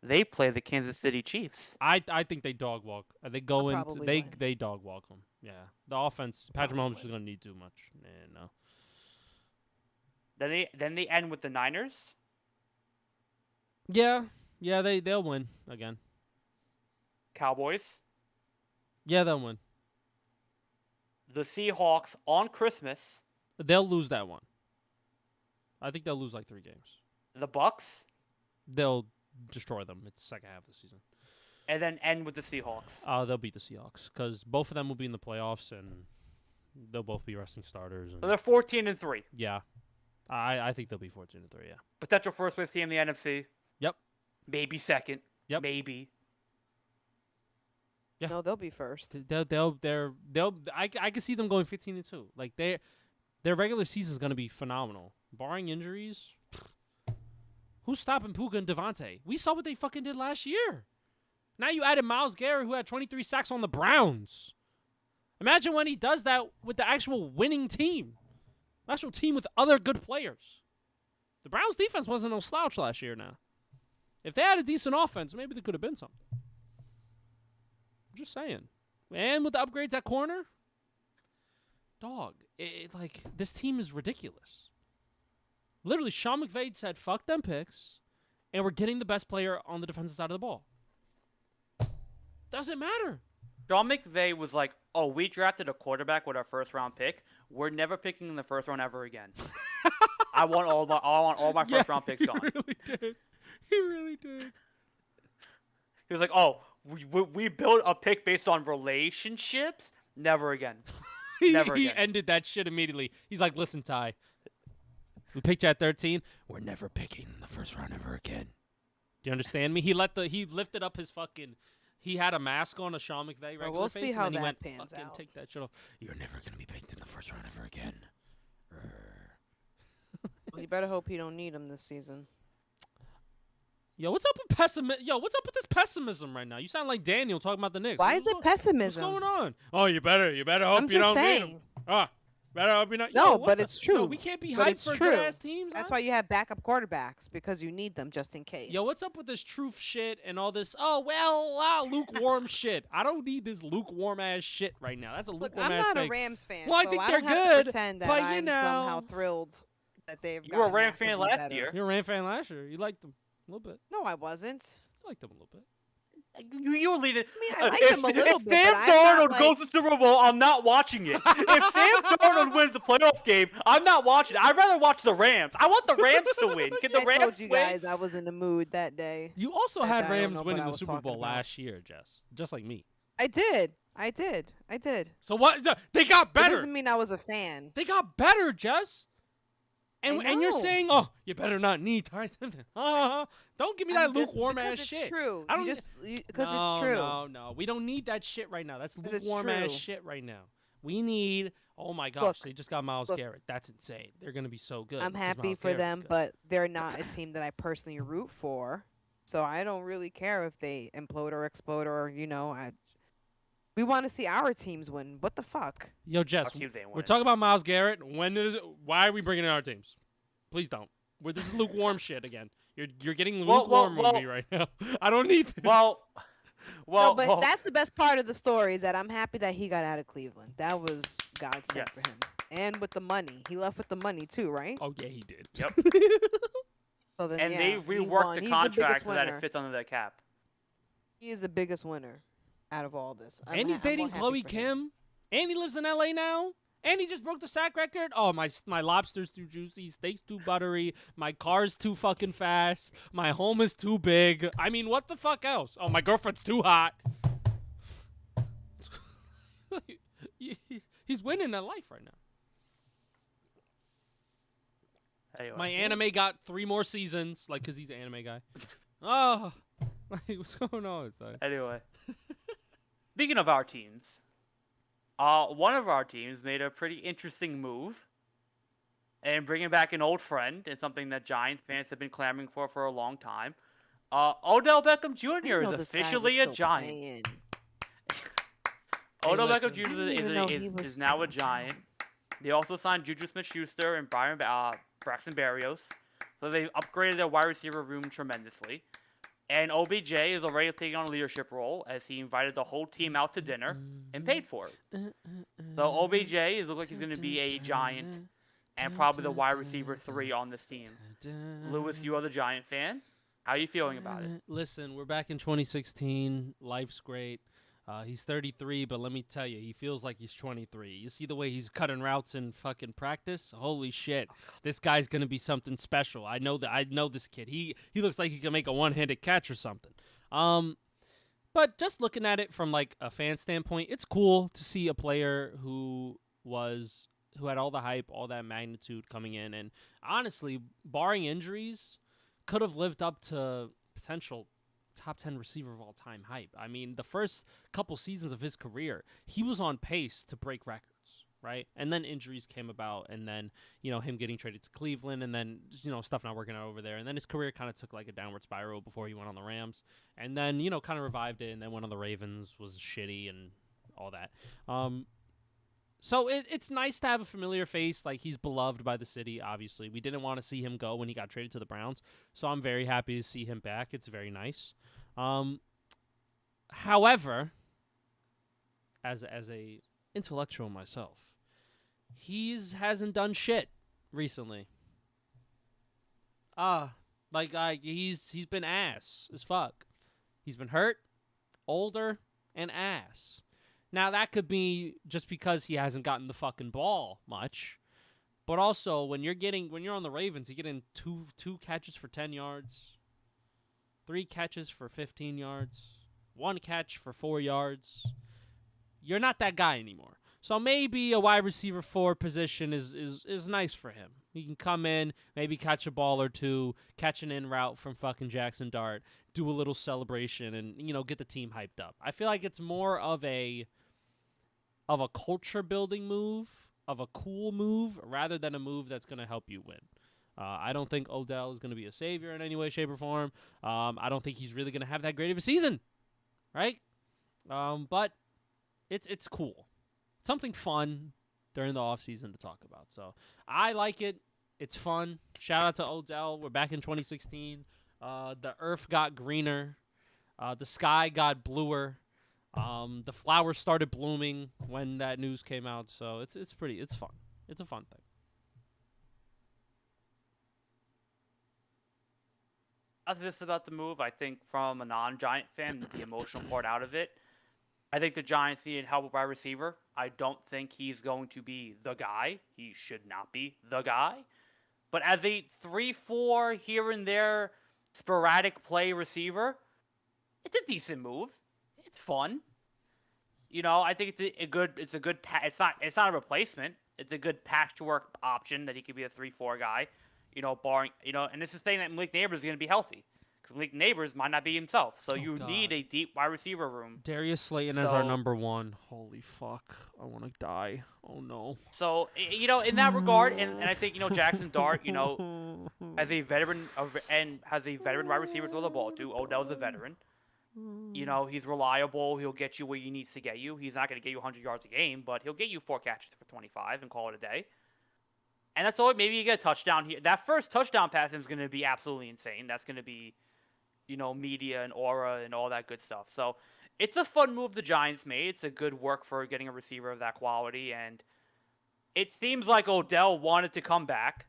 B: they play the Kansas City Chiefs.
A: I think they dog walk. They go into they dog walk them. Yeah. The offense, Patrick Mahomes is going to need too much. No.
B: Then they end with the Niners.
A: Yeah, they'll win again.
B: Cowboys.
A: Yeah, they'll win.
B: The Seahawks on Christmas.
A: They'll lose that one. I think they'll lose like 3 games.
B: The Bucks?
A: They'll destroy them. It's the second half of the season.
B: And then end with the Seahawks.
A: They'll beat the Seahawks because both of them will be in the playoffs and they'll both be resting starters. And
B: So they're 14-3.
A: yeah, I think they'll be 14-3. Yeah.
B: Potential first place team in the NFC.
A: Yep.
B: Maybe second.
A: Yep.
B: Maybe.
A: Yeah.
C: No, they'll be first.
A: I can see them going 15-2. Like their regular season is going to be phenomenal, barring injuries. Who's stopping Puka and Devontae? We saw what they fucking did last year. Now you added Myles Garrett, who had 23 sacks on the Browns. Imagine when he does that with the actual winning team, actual team with other good players. The Browns' defense wasn't no slouch last year. Now, if they had a decent offense, maybe they could have been something. Just saying. And with the upgrades at corner, dog, like this team is ridiculous. Literally, Sean McVay said, "Fuck them picks," and we're getting the best player on the defensive side of the ball. Doesn't matter.
B: Sean McVay was like, "Oh, we drafted a quarterback with our first-round pick. We're never picking in the first round ever again. I want all my first-round picks gone."
A: He really did. He really did.
B: He was like, "Oh, we built a pick based on relationships. Never again. Never
A: He
B: again."
A: ended that shit immediately. He's like, "Listen, Ty, we picked you at 13. We're never picking in the first round ever again." Do you understand me? He lifted up his fucking. He had a mask on, a Sean McVay regular
C: we'll
A: face,
C: see how
A: and then he
C: that
A: went,
C: pans
A: "Fucking
C: out."
A: take that shit off. You're never gonna be picked in the first round ever again."
C: Well, you better hope he don't need him this season.
A: Yo, what's up with pessimism? Yo, what's up with this pessimism right now? You sound like Daniel talking about the Knicks.
C: Why is it pessimism?
A: What's going on? Oh, you better hope
C: I'm
A: you
C: just
A: don't need
C: saying.
A: him. Better hope you're not.
C: No,
A: Yo,
C: but it's true.
A: Yo, we can't be
C: But
A: hyped
C: it's
A: for
C: true.
A: good-ass teams.
C: That's
A: huh?
C: why you have backup quarterbacks, because you need them just in case.
A: Yo, what's up with this truth shit and all this? Oh well, lukewarm shit. I don't need this lukewarm ass shit right now. That's a
C: Look,
A: lukewarm
C: I'm
A: ass
C: not
A: thing.
C: a Rams fan,
A: Well, I
C: so
A: think
C: I
A: they're
C: don't have
A: good,
C: to pretend that
A: but, you
C: I'm
A: know.
C: somehow thrilled that they've
B: You were a
C: gotten
B: Rams fan
C: massively
B: last
C: better.
B: year.
A: You're a Ram fan last year. You liked them a little bit.
C: No, I wasn't.
A: You liked them a little bit.
B: You were leading.
C: I mean, I like them a little
B: if
C: bit,
B: Sam
C: but I'm not
B: Darnold
C: like...
B: goes to Super Bowl, I'm not watching it. If Sam Darnold wins the playoff game, I'm not watching it. I'd rather watch the Rams. I want the Rams to win. Can the
C: I
B: Rams
C: told you
B: win?
C: guys I was in the mood that day.
A: You also
C: I
A: had
C: don't
A: Rams
C: know what
A: winning
C: I
A: the
C: was
A: Super
C: talking
A: Bowl
C: about.
A: last year, Jess. Just like me.
C: I did.
A: So what? They got
C: That
A: better.
C: doesn't mean I was a fan.
A: They got better, Jess. And you're
C: know.
A: saying, "Oh, you better not need Ty Simpson." Don't give me that lukewarm ass
C: because
A: shit.
C: It's true.
A: I don't
C: Because
A: no,
C: it's true.
A: No, we don't need that shit right now. That's
C: 'Cause it's
A: lukewarm ass
C: true.
A: shit right now. We need. Oh my gosh,
C: Look,
A: they just got Myles
C: look.
A: Garrett. That's insane. They're gonna be so good.
C: I'm
A: 'cause
C: happy
A: Myles
C: for
A: Garrett's
C: them,
A: good.
C: but they're not a team that I personally root for. So I don't really care if they implode or explode or we want to see our teams win. What the fuck?
A: Yo, Jess,
B: Our teams ain't
A: we're
B: winning.
A: talking about Myles Garrett. Why are we bringing in our teams? Please don't. This is lukewarm shit again. You're getting lukewarm with me right now. I don't need this.
B: Well,
C: But that's the best part of the story is that I'm happy that he got out of Cleveland. That was God sent
B: Yes.
C: for him. And with the money. He left with the money too, right?
A: Oh yeah, he did.
B: Yep.
C: So then,
B: And they
C: he
B: reworked
C: won.
B: the
C: He's
B: contract
C: biggest
B: so that
C: winner.
B: it fits under their cap.
C: He is the biggest winner out of all this.
A: And he's dating Chloe Kim. And he lives in LA now. And he just broke the sack record. Oh, my lobster's too juicy. Steak's too buttery. My car's too fucking fast. My home is too big. I mean, what the fuck else? Oh, my girlfriend's too hot. He's winning at life right now.
B: Anyway.
A: My anime got 3 more seasons, like, because he's an anime guy. Oh, like, what's going on? Sorry.
B: Anyway. Speaking of our teams, one of our teams made a pretty interesting move and bringing back an old friend and something that Giants fans have been clamoring for a long time. Odell Beckham Jr. is officially a Giant. Odell Beckham Jr. is now a Giant. They also signed Juju Smith-Schuster and Braxton Berrios. So they've upgraded their wide receiver room tremendously. And OBJ is already taking on a leadership role as he invited the whole team out to dinner and paid for it. So OBJ looks like he's going to be a Giant and probably the wide receiver 3 on this team. Lewis, you are the Giant fan. How are you feeling about it?
A: Listen, we're back in 2016. Life's great. He's 33, but let me tell you, he feels like he's 23. You see the way he's cutting routes in fucking practice? Holy shit. This guy's going to be something special. I know this kid. He looks like he can make a one-handed catch or something. But just looking at it from like a fan standpoint, it's cool to see a player who had all the hype, all that magnitude coming in, and honestly, barring injuries, could have lived up to potential top 10 receiver of all time hype. I mean, the first couple seasons of his career, he was on pace to break records, right? And then injuries came about, and then, him getting traded to Cleveland, and then, stuff not working out over there. And then his career kind of took like a downward spiral before he went on the Rams, and then, kind of revived it, and then went on the Ravens, was shitty and all that. So it's nice to have a familiar face. Like, he's beloved by the city, obviously. We didn't want to see him go when he got traded to the Browns, so I'm very happy to see him back. It's very nice. However, as a intellectual myself, hasn't done shit recently. He's been ass as fuck. He's been hurt, older, and ass. Now, that could be just because he hasn't gotten the fucking ball much. But also, when you're on the Ravens, you're getting two catches for 10 yards, 3 catches for 15 yards, 1 catch for 4 yards. You're not that guy anymore. So maybe a wide receiver 4 position is nice for him. He can come in, maybe catch a ball or two, catch an in route from fucking Jackson Dart, do a little celebration, and, get the team hyped up. I feel like it's more of a culture building move, of a cool move, rather than a move that's going to help you win. I don't think Odell is going to be a savior in any way, shape, or form. I don't think he's really going to have that great of a season, right? But it's cool. It's something fun during the offseason to talk about. So I like it. It's fun. Shout out to Odell. We're back in 2016. The earth got greener. The sky got bluer. The flowers started blooming when that news came out, so it's fun. It's a fun thing.
B: That's this about the move. I think from a non-Giant fan, the emotional part out of it. I think the Giants needed help with wide receiver. I don't think he's going to be the guy. He should not be the guy. But as a 3-4 here and there sporadic play receiver, it's a decent move. It's fun. I think it's not a replacement. It's a good patchwork option that he could be a 3-4 guy, barring, and this is saying that Malik Neighbors is going to be healthy. Because Malik Neighbors might not be himself. So need a deep wide receiver room.
A: Darius Slayton as our number 1. Holy fuck. I want to die. Oh, no.
B: So, in that regard, and I think, Jackson Dart, as a veteran has a veteran wide receiver to throw the ball to. Odell's a veteran. He's reliable. He'll get you where he needs to get you. He's not going to get you 100 yards a game, but he'll get you 4 catches for 25 and call it a day. And that's all. Maybe you get a touchdown here. That first touchdown pass is going to be absolutely insane. That's going to be, media and aura and all that good stuff. So it's a fun move the Giants made. It's a good work for getting a receiver of that quality. And it seems like Odell wanted to come back.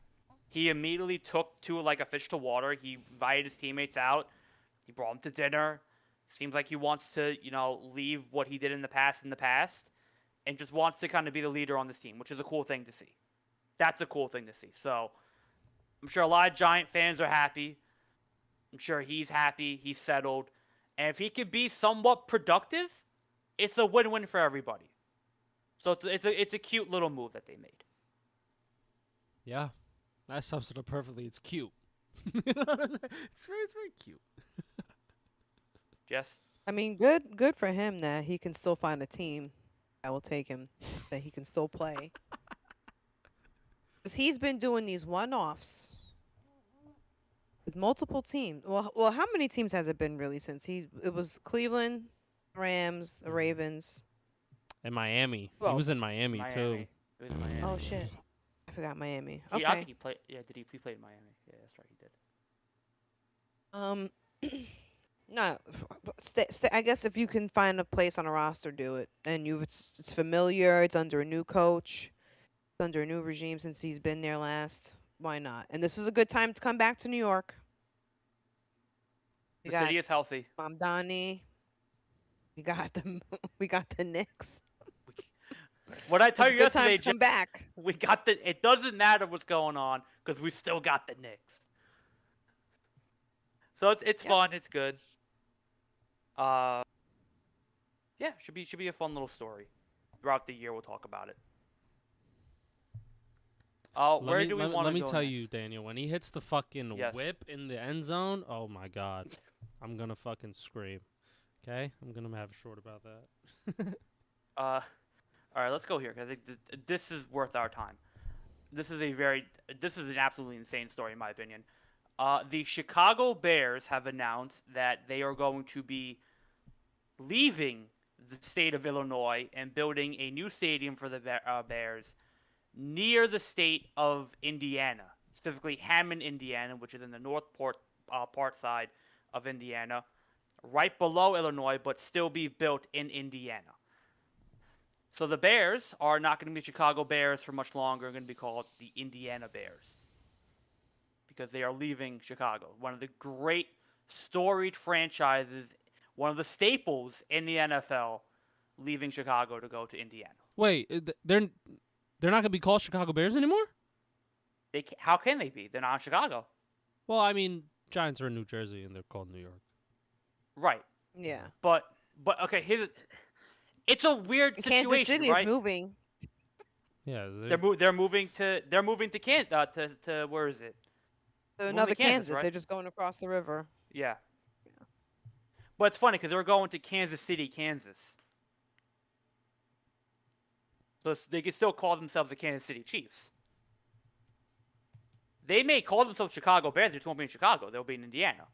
B: He immediately took to like a fish to water. He invited his teammates out. He brought them to dinner. Seems like he wants to, leave what he did in the past and just wants to kind of be the leader on this team, which is a cool thing to see. That's a cool thing to see. So I'm sure a lot of Giant fans are happy. I'm sure he's happy. He's settled. And if he could be somewhat productive, it's a win-win for everybody. So it's a cute little move that they made.
A: Yeah, that sums it up perfectly. It's cute. It's very cute.
B: Yes.
C: I mean, good for him that he can still find a team that will take him, that he can still play. Because he's been doing these one-offs with multiple teams. Well, how many teams has it been really since it was Cleveland, Rams, the Ravens,
A: and Miami.
C: Who
A: He was
C: else?
A: in Miami too.
B: It was Miami.
C: Oh shit, I forgot Miami.
B: I
C: Okay.
B: think he played. Yeah, he played in Miami? Yeah, that's right. He did.
C: No, I guess if you can find a place on a roster, do it. And it's familiar. It's under a new coach, it's under a new regime since he's been there last. Why not? And this is a good time to come back to New York.
B: The city is healthy.
C: Mamdani. we got the Knicks.
B: What I tell
C: It's
B: you
C: a good time
B: yesterday,
C: to come back.
B: we got the. It doesn't matter what's going on because we still got the Knicks. So it's
C: Yep.
B: fun. It's good. Yeah, should be a fun little story. Throughout the year, we'll talk about it. Where do we want to go
A: Let me tell
B: next?
A: you, Daniel, when he hits the fucking
B: Yes.
A: whip in the end zone, oh my god, I'm gonna fucking scream. Okay, I'm gonna have a short about that.
B: All right, let's go here because I think this is worth our time. This is an absolutely insane story in my opinion. The Chicago Bears have announced that they are going to be leaving the state of Illinois and building a new stadium for the Bears near the state of Indiana, specifically Hammond, Indiana, which is in the Northport part side of Indiana, right below Illinois, but still be built in Indiana. So the Bears are not going to be Chicago Bears for much longer. They're going to be called the Indiana Bears because they are leaving Chicago. One of the great storied franchises, one of the staples in the NFL, leaving Chicago to go to Indiana.
A: Wait, they're not gonna be called Chicago Bears anymore?
B: How can they be? They're not in Chicago.
A: Well, I mean, Giants are in New Jersey and they're called New York.
B: Right.
C: Yeah.
B: But okay, it's a weird situation,
C: Kansas City
B: right?
C: is moving.
A: Yeah,
B: They're moving to Kansas to where is it?
C: So
B: Moving
C: another
B: to Kansas,
C: Kansas.
B: right?
C: They're just going across the river.
B: Yeah. But it's funny because they're going to Kansas City, Kansas. So they can still call themselves the Kansas City Chiefs. They may call themselves Chicago Bears. They just won't be in Chicago. They'll be in Indiana.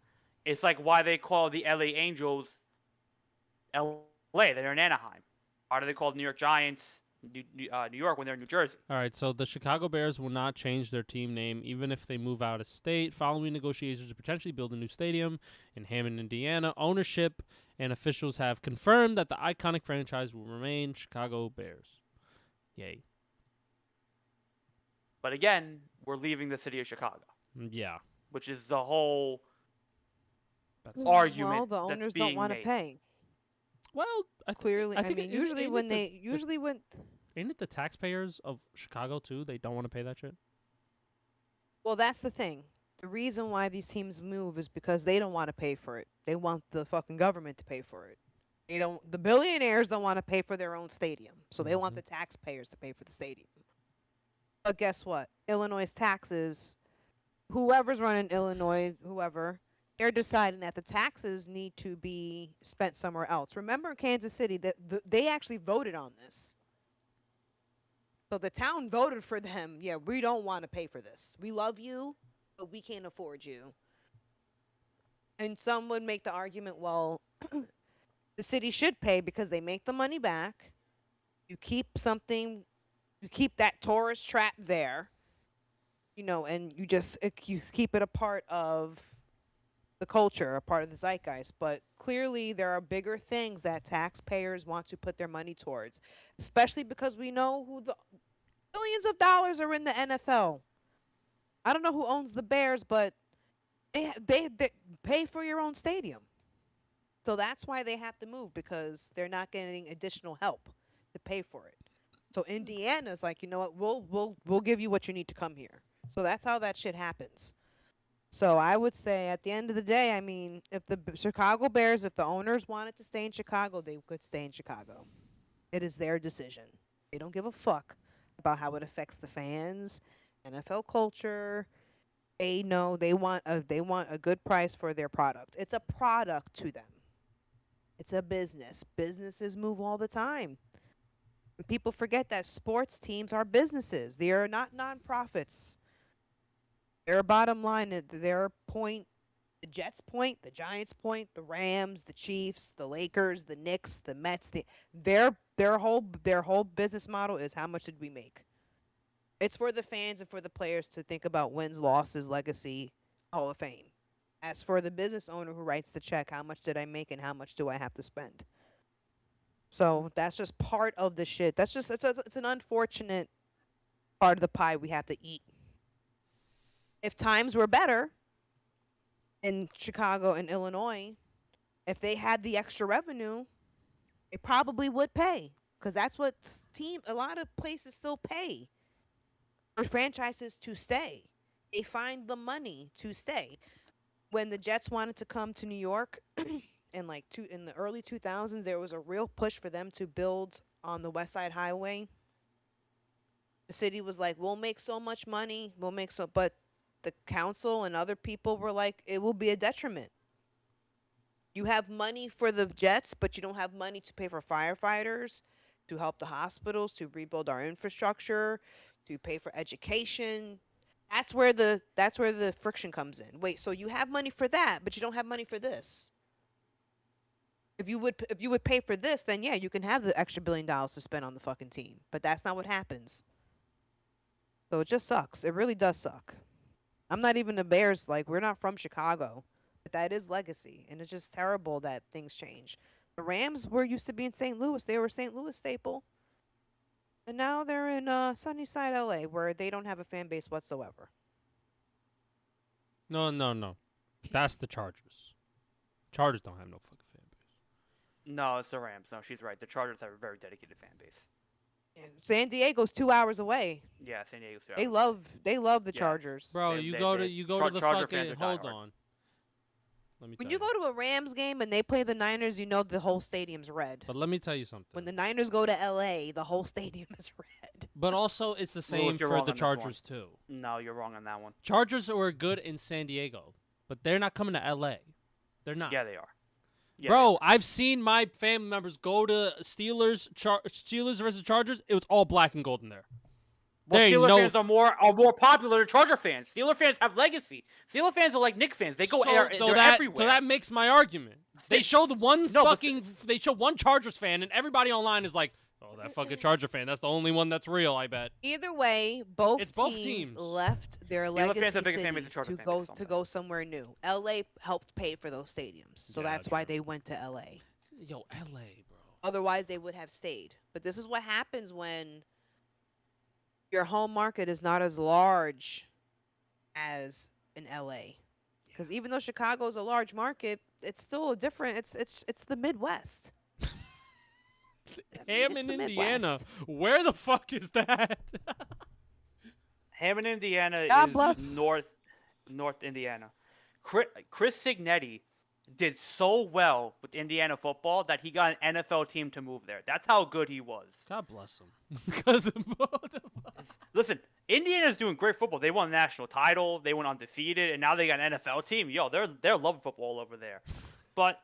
B: It's like why they call the LA Angels LA. They're in Anaheim. Why do they call the New York Giants New York when they're in New Jersey?
A: All right, so the Chicago Bears will not change their team name even if they move out of state. Following negotiations to potentially build a new stadium in Hammond, Indiana, ownership and officials have confirmed that the iconic franchise will remain Chicago Bears. Yay.
B: But again, we're leaving the city of Chicago.
A: Yeah.
B: Which is the whole
A: That's
B: argument
C: Well, the owners
B: that's
C: don't
B: being
C: want to
B: made.
C: pay.
A: Well,
C: Clearly, I
A: think
C: mean,
A: it-
C: usually
A: ain't
C: when
A: it
C: they usually when
A: ain't it the taxpayers of Chicago too? They don't want to pay that shit.
C: well, that's the thing. The reason why these teams move is because they don't want to pay for it. They want the fucking government to pay for it. They don't. The billionaires don't want to pay for their own stadium, so they want the taxpayers to pay for the stadium. But guess what? Illinois' taxes. Whoever's running Illinois, whoever, they're deciding that the taxes need to be spent somewhere else. Remember in Kansas City that they actually voted on this. So the town voted for them. Yeah, we don't want to pay for this. We love you, but we can't afford you. And some would make the argument, well, the city should pay because they make the money back. You keep that tourist trap there, and you keep it a part of the culture, a part of the zeitgeist. But clearly there are bigger things that taxpayers want to put their money towards, especially because we know who the billions of dollars are in the NFL. I don't know who owns the Bears, but they pay for your own stadium. So that's why they have to move, because they're not getting additional help to pay for it. So Indiana's like, you know what, we'll give you what you need to come here. So that's how that shit happens. So I would say at the end of the day, I mean, if the Chicago Bears, if the owners wanted to stay in Chicago, they could stay in Chicago. It is their decision. They don't give a fuck about how it affects the fans, NFL culture. They know they want a good price for their product. It's a product to them. It's a business. Businesses move all the time. And people forget that sports teams are businesses. They are not nonprofits. Their bottom line, their point, the Jets point, the Giants point, the Rams, the Chiefs, the Lakers, the Knicks, the Mets, their whole business model is how much did we make? It's for the fans and for the players to think about wins, losses, legacy, Hall of Fame. As for the business owner who writes the check, how much did I make and how much do I have to spend? So that's just part of the shit. It's an unfortunate part of the pie we have to eat. If times were better in Chicago and Illinois, if they had the extra revenue, They probably would pay because that's what a lot of places still pay for franchises to stay. They find the money to stay. When the Jets wanted to come to New York in the early 2000s, there was a real push for them to build on the West Side Highway. The city was like, "We'll make so much money, but the council and other people were like, "It will be a detriment. You have money for the Jets, but you don't have money to pay for firefighters, to help the hospitals, to rebuild our infrastructure, to pay for education." That's where the friction comes in. Wait, so you have money for that, but you don't have money for this. If you would pay for this, then yeah, you can have the extra $1 billion to spend on the fucking team. But that's not what happens. So it just sucks. It really does suck. I'm not even a Bears, like, we're not from Chicago. But that is legacy. And it's just terrible that things change. The Rams were used to be in St. Louis. They were a St. Louis staple. And now they're in Sunnyside, LA, where they don't have a fan base whatsoever.
A: No, no, no. That's the Chargers. Chargers don't have no fucking fan base.
B: No, it's the Rams. No, she's right. The Chargers have a very dedicated fan base.
C: And San Diego's 2 hours away.
B: Yeah, San Diego's 2 hours.
C: They love the
B: Yeah.
C: Chargers.
A: Bro,
B: They-
A: you
B: they-
A: go
B: they-
A: to the
B: Charger
A: fucking.
B: fans are
A: Hold
B: diehard.
A: on. Let me
C: When
A: tell
C: you go to a Rams game and they play the Niners, you know the whole stadium's red.
A: But let me tell you something.
C: When the Niners go to LA, the whole stadium is red.
A: But also, it's the same
B: you're
A: for
B: wrong
A: the
B: on this one.
A: Chargers too.
B: No, you're wrong on that one.
A: Chargers were good in San Diego, but they're not coming to LA. They're not.
B: Yeah, they are. Yeah,
A: Bro, I've seen my family members go to Steelers versus Chargers. It was all black and gold in there.
B: Well,
A: There ain't
B: Steelers
A: no-
B: fans are more popular than Charger fans. Steeler fans have legacy. Steeler fans are like Knicks fans. They go they're everywhere.
A: So that makes my argument. They show they show one Chargers fan, and everybody online is like, "Oh, that fucking Charger fan. That's the only one that's real." I bet.
C: Either way, both
A: It's both
C: teams
A: teams.
C: left their
B: Steeler
C: legacy
B: fans are bigger fan base than
C: cities
B: Charger
C: to
B: fan
C: go
B: base,
C: to
B: sometimes.
C: go somewhere new. LA helped pay for those stadiums, so
A: Yeah,
C: that's why
A: true.
C: they went to LA.
A: Yo, LA, bro.
C: Otherwise, they would have stayed. But this is what happens when your home market is not as large as in LA. Because even though Chicago is a large market, it's still a different. It's the Midwest. I mean,
A: Hammond,
C: it's the
A: Indiana.
C: Midwest.
A: Where the fuck is that?
B: Hammond, Indiana
C: God
B: is
C: bless.
B: North Indiana. Chris Signetti did so well with Indiana football that he got an NFL team to move there. That's how good he was.
A: God bless him. Because of both of us.
B: Listen, Indiana's doing great football. They won a national title. They went undefeated, and now they got an NFL team. Yo, they're loving football over there. But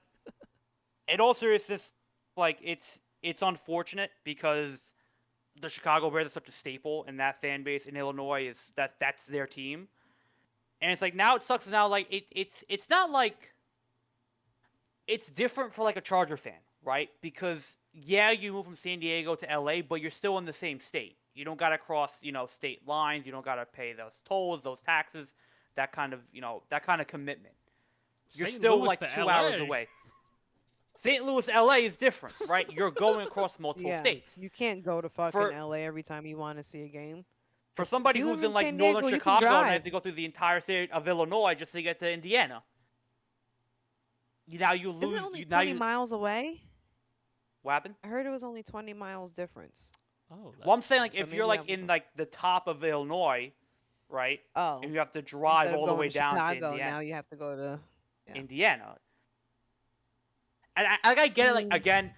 B: it also is just like it's unfortunate because the Chicago Bears are such a staple, and that fan base in Illinois is that's their team. And it's like now it sucks. Now like it's not like it's different for like a Charger fan, right? Because yeah, you move from San Diego to LA, but you're still in the same state. You don't gotta cross, state lines. You don't gotta pay those tolls, those taxes, that kind of commitment. You're
A: St.
B: still
A: Louis
B: like
A: to
B: 2
A: LA.
B: hours away. St. Louis, LA is different, right? You're going across multiple
C: Yeah,
B: states.
C: you can't go to fucking
B: For-
C: LA every time you want to see a game.
B: For
C: If
B: somebody
C: you
B: who's
C: live
B: in like
C: San
B: northern
C: Diego, you can
B: Chicago and
C: drive.
B: have to go through the entire state of Illinois just to get to Indiana. Now you lose.
C: Isn't it only
B: now
C: 20
B: you
C: miles away?
B: what happened?
C: I heard it was only 20 miles difference.
A: Oh,
B: Well, I'm saying like
C: But
B: if you're
C: maybe
B: like
C: I was
B: in like the top of Illinois, right,
C: Oh,
B: and you have to drive
C: instead of
B: all the
C: going
B: way
C: to
B: down
C: Chicago,
B: to Indiana.
C: now you have to go to. Yeah.
B: Indiana. And I get it. Like
C: Mm.
B: again,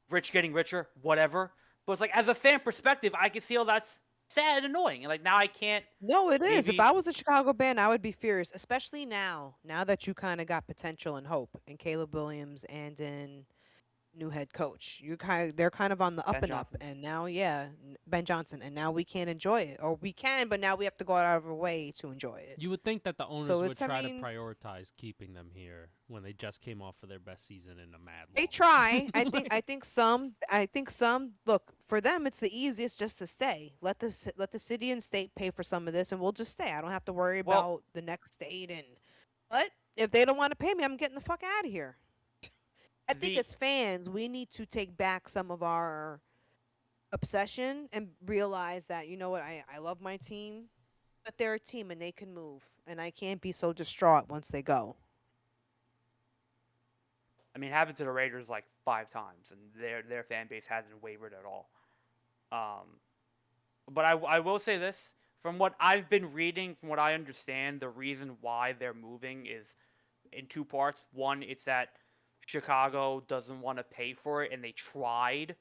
B: rich getting richer, whatever. But it's like as a fan perspective, I can see how that's sad and annoying. And like now I can't.
C: No, it is. If
B: Maybe-
C: I was a Chicago band, I would be furious, especially now. Now that you kind of got potential and hope in Caleb Williams and in new head coach, they're kind of on the up
B: Ben
C: and up.
B: Johnson.
C: And now, yeah, Ben Johnson, and now we can't enjoy it, or we can, but now we have to go out of our way to enjoy it.
A: You would think that the owners
C: So
A: would
C: it's, I
A: try
C: mean-
A: to prioritize keeping them here when they just came off of their best season in a mad.
C: They
A: long.
C: try. I think some look, for them it's the easiest just to stay. Let the city and state pay for some of this and we'll just stay. I don't have to worry
B: Well-
C: about the next state but if they don't want to pay me, I'm getting the fuck out of here. I think
B: The-
C: as fans, we need to take back some of our obsession and realize that, you know what, I love my team, but they're a team and they can move and I can't be so distraught once they go.
B: I mean, it happened to the Raiders like 5 times, and their fan base hasn't wavered at all. But I will say this. From what I've been reading, from what I understand, the reason why they're moving is in 2 parts. One, it's that Chicago doesn't want to pay for it, and they tried,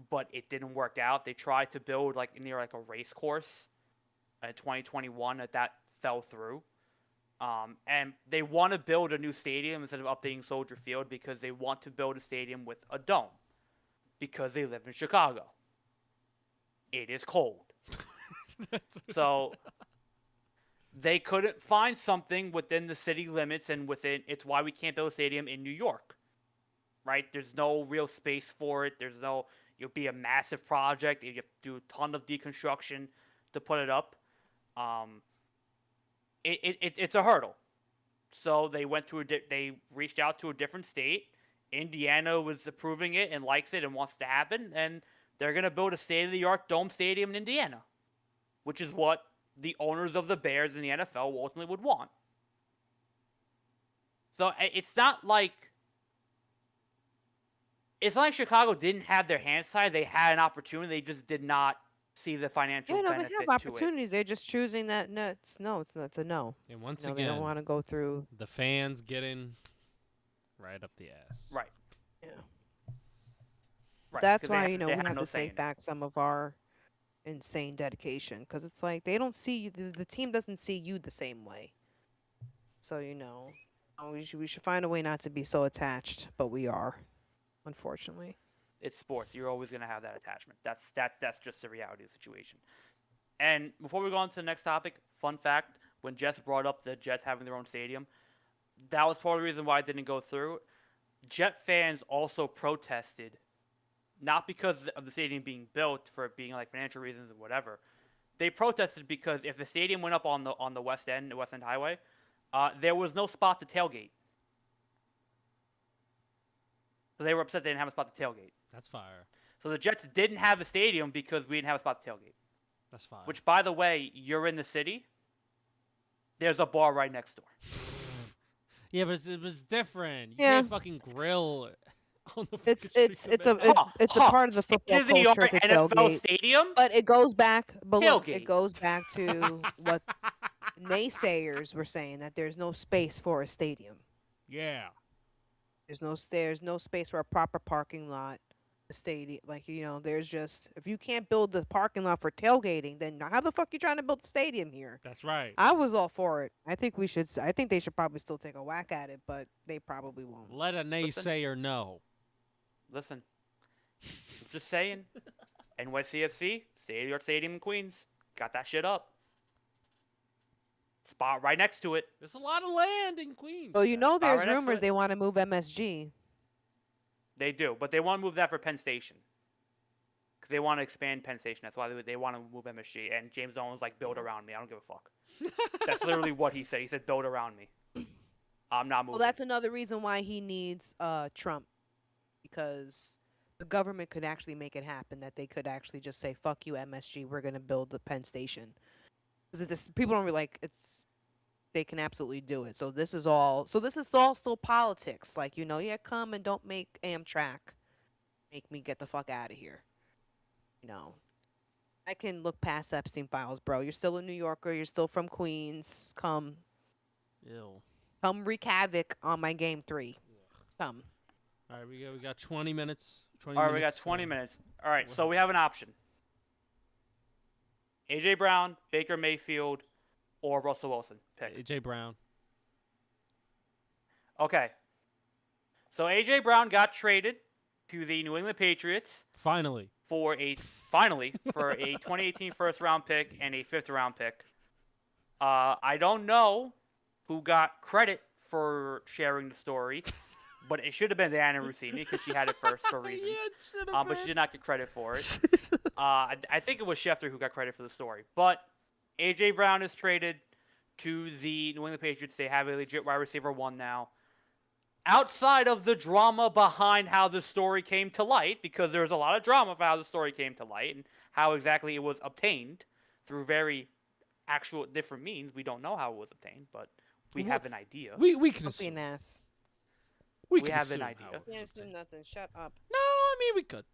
B: but it didn't work out. They tried to build like near like a race course in 2021, that fell through. And they want to build a new stadium instead of updating Soldier Field because they want to build a stadium with a dome because they live in Chicago. It is cold. So they couldn't find something within the city limits and within. It's why we can't build a stadium in New York, right? There's no real space for it. It'll be a massive project. You have to do a ton of deconstruction to put it up. It's a hurdle. So they they reached out to a different state. Indiana was approving it and likes it and wants to happen, and they're gonna build a state-of-the-art dome stadium in Indiana, which is what the owners of the Bears in the NFL ultimately would want. So it's not like Chicago didn't have their hands tied. They had an opportunity. They just did not see the financial benefit
C: they have opportunities. They're just choosing that. No, it's a no.
A: And once
C: again,
A: they
C: don't want to go through
A: the fans getting right up the ass.
B: Right.
C: Yeah.
B: Right.
C: That's why we have to take back some of our insane dedication, because it's like they don't see you. The team doesn't see you the same way. So we should find a way not to be so attached, but we are, unfortunately.
B: It's sports. You're always going to have that attachment. That's just the reality of the situation. And before we go on to the next topic, fun fact, when Jess brought up the Jets having their own stadium, that was part of the reason why it didn't go through. Jet fans also protested, not because of the stadium being built for it being like financial reasons or whatever. They protested because if the stadium went up on the West End Highway, there was no spot to tailgate. So they were upset they didn't have a spot to tailgate.
A: That's fire.
B: So the Jets didn't have a stadium because we didn't have a spot to tailgate.
A: That's fire.
B: Which, by the way, you're in the city. There's a bar right next door.
A: Yeah, but it was different. You
C: Yeah.
A: can't fucking grill on the
C: It's a part of the football culture to
B: NFL
C: tailgate.
B: stadium.
C: But it goes back. But look,
B: Tailgate.
C: it goes back to what naysayers were saying, that there's no space for a stadium.
A: Yeah.
C: There's no space for a proper parking lot. A stadium, there's just, if you can't build the parking lot for tailgating, then how the fuck you trying to build the stadium here?
A: That's right.
C: I was all for it. I think they should probably still take a whack at it, but they probably won't.
A: Let a naysayer know.
B: Listen, just saying. NYCFC, state-of-the-art stadium in Queens, got that shit up. Spot right next to it.
A: There's a lot of land in Queens.
C: Well, there's
B: right
C: rumors they want to move MSG.
B: They do, but they want to move that for Penn Station. Because they want to expand Penn Station. That's why they want to move MSG. And James Dolan was like, build around me. I don't give a fuck. That's literally what he said. He said, build around me. I'm not moving.
C: Well, that's another reason why he needs Trump. Because the government could actually make it happen. That they could actually just say, fuck you, MSG. We're going to build the Penn Station. Because people don't really like they can absolutely do it. So this is all still politics. Like, come and don't make Amtrak make me get the fuck out of here. I can look past Epstein files, bro. You're still a New Yorker. You're still from Queens. Come wreak havoc on my game 3. Come.
A: All right, we got 20 minutes.
B: All right, we got 20 minutes. All right, so we have an option. A.J. Brown, Baker Mayfield, or Russell Wilson. Pick.
A: A.J. Brown.
B: Okay. So A.J. Brown got traded to the New England Patriots.
A: Finally.
B: For a 2018 first-round pick and a fifth-round pick. I don't know who got credit for sharing the story, but it should have been Diana Russini because she had it first for reasons. But she did not get credit for it. I think it was Schefter who got credit for the story. But A.J. Brown is traded to the New England Patriots. They have a legit wide receiver 1 now. Outside of the drama behind how the story came to light, because there's a lot of drama for how the story came to light and how exactly it was obtained through very actual different means. We don't know how it was obtained, but we have an idea.
A: We can assume. We
B: We
A: can
B: have an
A: assume
B: idea.
A: Howard was
C: Can't
A: a
C: assume
A: thing.
C: nothing. Shut up.
A: No, I mean we could.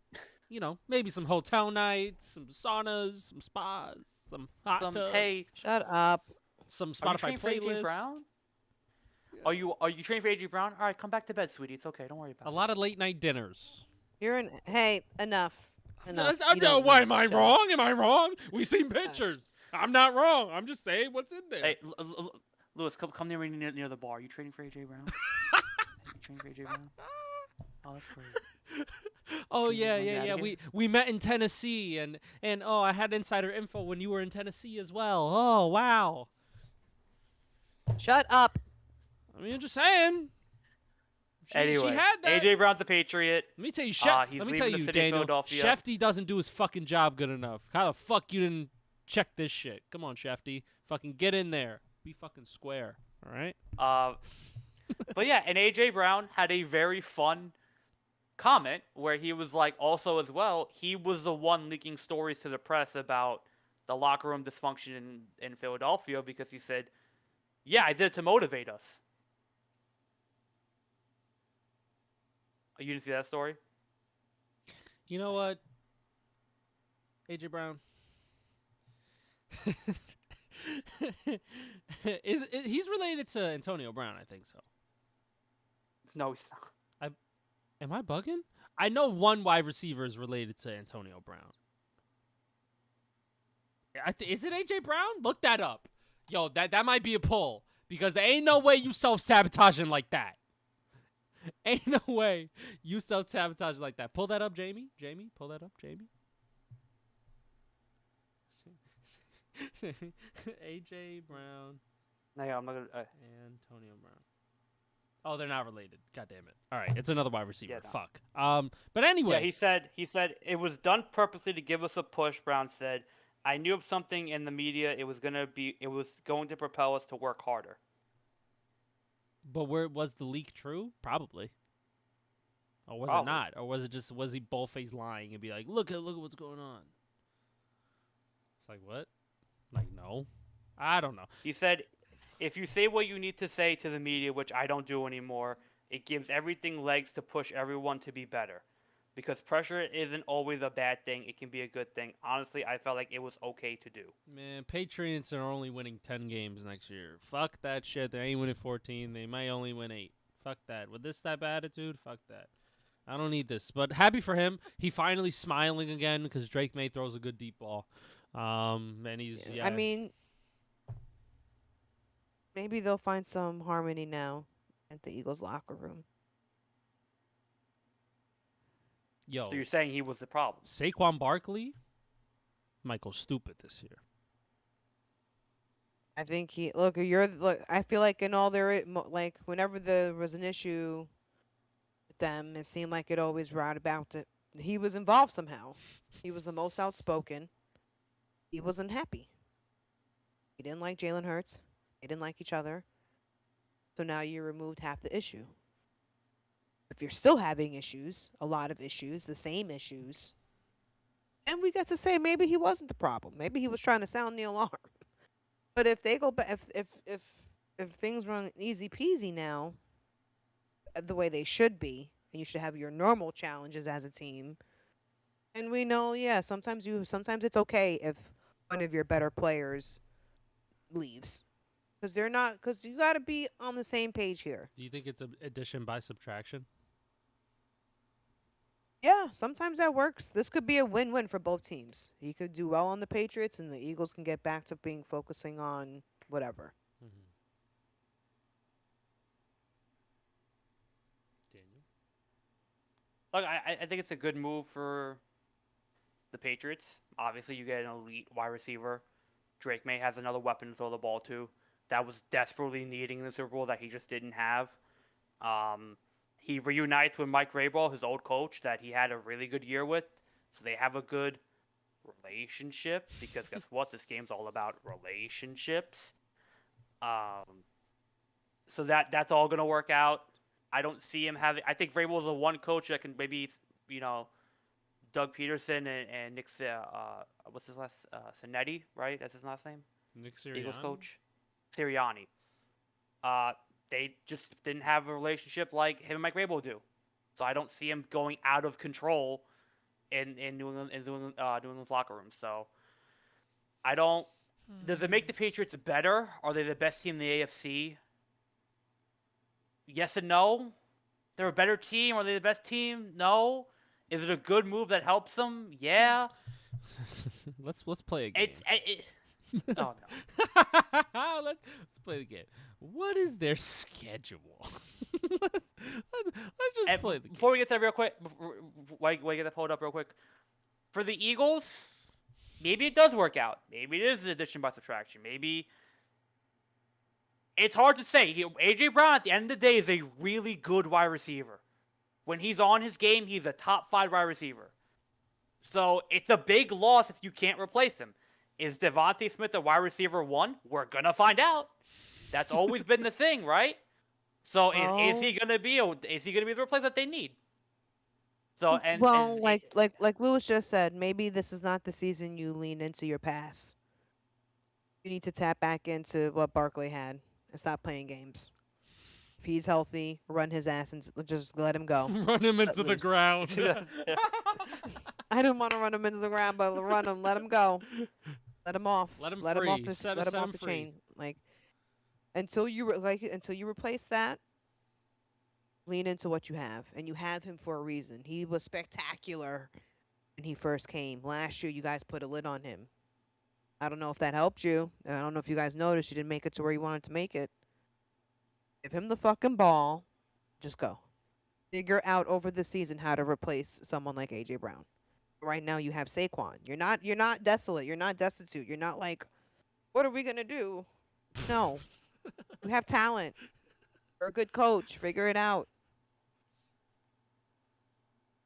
A: Maybe some hotel nights, some saunas, some spas, some hot tubs,
B: Hey,
C: Shut up.
A: some
B: are you
A: Spotify
B: training for AJ
A: playlists.
B: Brown? Are you training for AJ Brown? All right, come back to bed, sweetie. It's okay. Don't worry about
A: A
B: it.
A: lot of late night dinners.
C: Hey, enough. Enough.
A: I
C: You
A: know.
C: don't
A: Why
C: know.
A: am I
C: Shut up.
A: wrong? Am I wrong? We seen pictures. I'm not wrong. I'm just saying what's in there.
B: Hey, Lewis, come near the bar. Are you training for AJ Brown? You training for AJ Brown? Oh, that's great.
A: Oh
B: Should we
A: yeah,
B: run
A: yeah,
B: that
A: yeah.
B: again?
A: We met in Tennessee, and oh, I had insider info when you were in Tennessee as well. Oh wow.
C: Shut up.
A: I mean, I'm just saying. She
B: Anyway,
A: had that.
B: AJ Brown's a Patriot.
A: Let me tell you,
B: He's
A: let me
B: leaving
A: tell
B: the
A: you,
B: city of
A: Daniel.
B: Philadelphia.
A: Shefty doesn't do his fucking job good enough. How the fuck you didn't check this shit? Come on, Shefty. Fucking get in there. Be fucking square. All right.
B: But yeah, and AJ Brown had a very fun comment where he was like, also as well, he was the one leaking stories to the press about the locker room dysfunction in Philadelphia because he said, "Yeah, I did it to motivate us." You didn't see that story?
A: You know what, AJ Brown? He's related to Antonio Brown? I think so.
B: No, he's not.
A: Am I bugging? I know one wide receiver is related to Antonio Brown. Is it AJ Brown? Look that up. Yo, that might be a pull because there ain't no way you self-sabotaging like that. Ain't no way you self-sabotage like that. Pull that up, Jamie. Jamie, pull that up, Jamie. AJ Brown.
B: No, yeah, I'm not gonna.
A: Antonio Brown. Oh, they're not related. God damn it. All right, it's another wide receiver.
B: Yeah, no.
A: Fuck. But anyway.
B: Yeah, he said it was done purposely to give us a push. Brown said, "I knew of something in the media. It was going to propel us to work harder."
A: But was the leak true? Probably. Or was
B: Probably.
A: it not? Or was he bullface lying and be like, look at what's going on? It's like, what? Like, no. I don't know.
B: He said, "If you say what you need to say to the media, which I don't do anymore, it gives everything legs to push everyone to be better. Because pressure isn't always a bad thing. It can be a good thing. Honestly, I felt like it was okay to do."
A: Man, Patriots are only winning 10 games next year. Fuck that shit. They ain't winning 14. They might only win 8. Fuck that. With this type of attitude, fuck that. I don't need this. But happy for him. He finally smiling again because Drake May throws a good deep ball. And he's, yeah.
C: I mean, maybe they'll find some harmony now at the Eagles locker room.
A: Yo,
B: So you're saying he was the problem?
A: Saquon Barkley might go stupid this year.
C: I think I feel like in all like whenever there was an issue with them, it seemed like it always right about it. He was involved somehow. He was the most outspoken. He wasn't happy. He didn't like Jalen Hurts. They didn't like each other. So now you removed half the issue. If you're still having issues, a lot of issues, the same issues, and we got to say maybe he wasn't the problem. Maybe he was trying to sound the alarm. But if they go back, if things run easy peasy now, the way they should be, and you should have your normal challenges as a team. And we know, yeah, sometimes it's okay if one of your better players leaves, because you got to be on the same page here.
A: Do you think it's addition by subtraction?
C: Yeah, sometimes that works. This could be a win-win for both teams. He could do well on the Patriots, and the Eagles can get back to focusing on whatever.
A: Mm-hmm. Daniel?
B: Look, I think it's a good move for the Patriots. Obviously, you get an elite wide receiver. Drake May has another weapon to throw the ball to. That was desperately needing in the Super Bowl that he just didn't have. He reunites with Mike Vrabel, his old coach, that he had a really good year with. So they have a good relationship because guess what? This game's all about relationships. So that's all going to work out. I don't see him having... I think Vrabel is the one coach that can maybe, Doug Peterson and Nick... what's his last... Cinetti, right? That's his last name?
A: Nick Sirianni?
B: Eagles coach. Sirianni. they just didn't have a relationship like him and Mike Rabel do. So I don't see him going out of control in New England's locker room. So I don't. Does it make the Patriots better? Are they the best team in the AFC? Yes and no. They're a better team. Are they the best team? No. Is it a good move that helps them? Yeah.
A: let's play a game.
B: Oh no.
A: let's play the game. What is their schedule? let's just play the game.
B: Before we get to that real quick, wait, get that pulled up real quick. For the Eagles, maybe it does work out. Maybe it is addition by subtraction. Maybe it's hard to say. AJ Brown, at the end of the day, is a really good wide receiver. When he's on his game, he's a top 5 wide receiver. So it's a big loss if you can't replace him. Is Devontae Smith a wide receiver 1? We're gonna find out. That's always been the thing, right? So is he gonna be the replacement that they need? So
C: like Lewis just said, maybe this is not the season you lean into your pass. You need to tap back into what Barkley had and stop playing games. If he's healthy, run his ass and just let him go.
A: Run him into the ground.
C: I didn't want to run him into the ground, but run him, let him go, let him off,
A: let him
C: let
A: free.
C: him off the chain. Like until you replace that, lean into what you have, and you have him for a reason. He was spectacular when he first came last year. You guys put a lid on him. I don't know if that helped you. I don't know if you guys noticed you didn't make it to where you wanted to make it. Give him the fucking ball. Just go. Figure out over the season how to replace someone like AJ Brown. Right now you have Saquon. You're not desolate. You're not destitute. You're not like, what are we gonna do? No. You have talent. You're a good coach. Figure it out.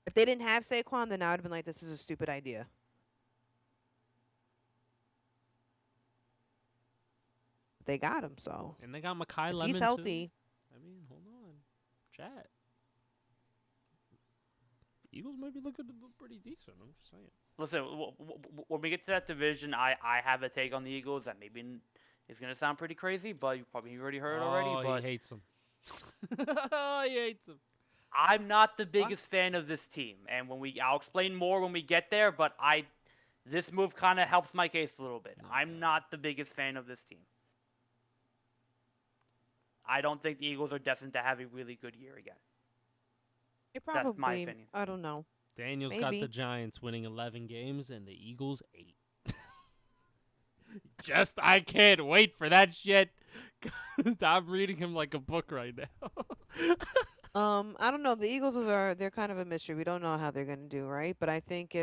C: If they didn't have Saquon, then I would have been like, this is a stupid idea. They got him, so.
A: And they got Mekhi Lemon,
C: he's healthy.
A: Too. I mean, hold on. Chat. The Eagles might be looking pretty decent. I'm just saying.
B: Listen, when we get to that division, I have a take on the Eagles that maybe is going to sound pretty crazy, but you probably already heard already. But
A: he hates them. He hates them.
B: I'm not the biggest fan of this team, and I'll explain more when we get there. But this move kind of helps my case a little bit. I'm not the biggest fan of this team. I don't think the Eagles are destined to have a really good year again. That's my opinion.
C: I don't know.
A: Daniel's got the Giants winning 11 games and the Eagles 8. I can't wait for that shit. I'm reading him like a book right now.
C: I don't know. The Eagles they're kind of a mystery. We don't know how they're gonna do, right? But I think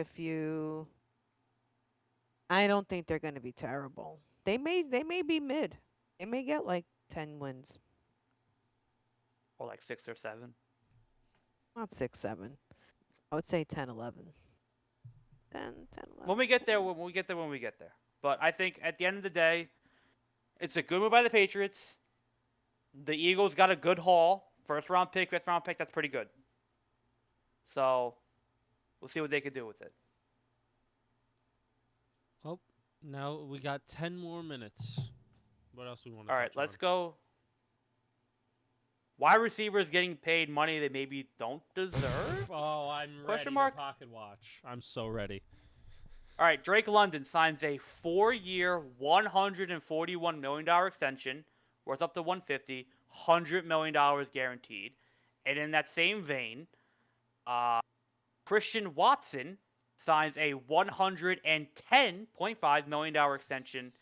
C: I don't think they're gonna be terrible. They may be mid. They may get like 10 wins.
B: Or like 6 or 7.
C: Not 6, 7. I would say 10, 11. 10, 11.
B: When we get there. But I think at the end of the day, it's a good move by the Patriots. The Eagles got a good haul. First round pick, fifth round pick, that's pretty good. So we'll see what they could do with it.
A: Oh, now we got 10 more minutes. What else do we want to
B: All
A: touch
B: right, let's
A: on?
B: go. Wide receivers getting paid money they maybe don't deserve?
A: Oh, I'm ready to pocket watch. I'm so ready.
B: All right, Drake London signs a 4-year, $141 million extension, worth up to $150, $100 million guaranteed. And in that same vein, Christian Watson signs a $110.5 million extension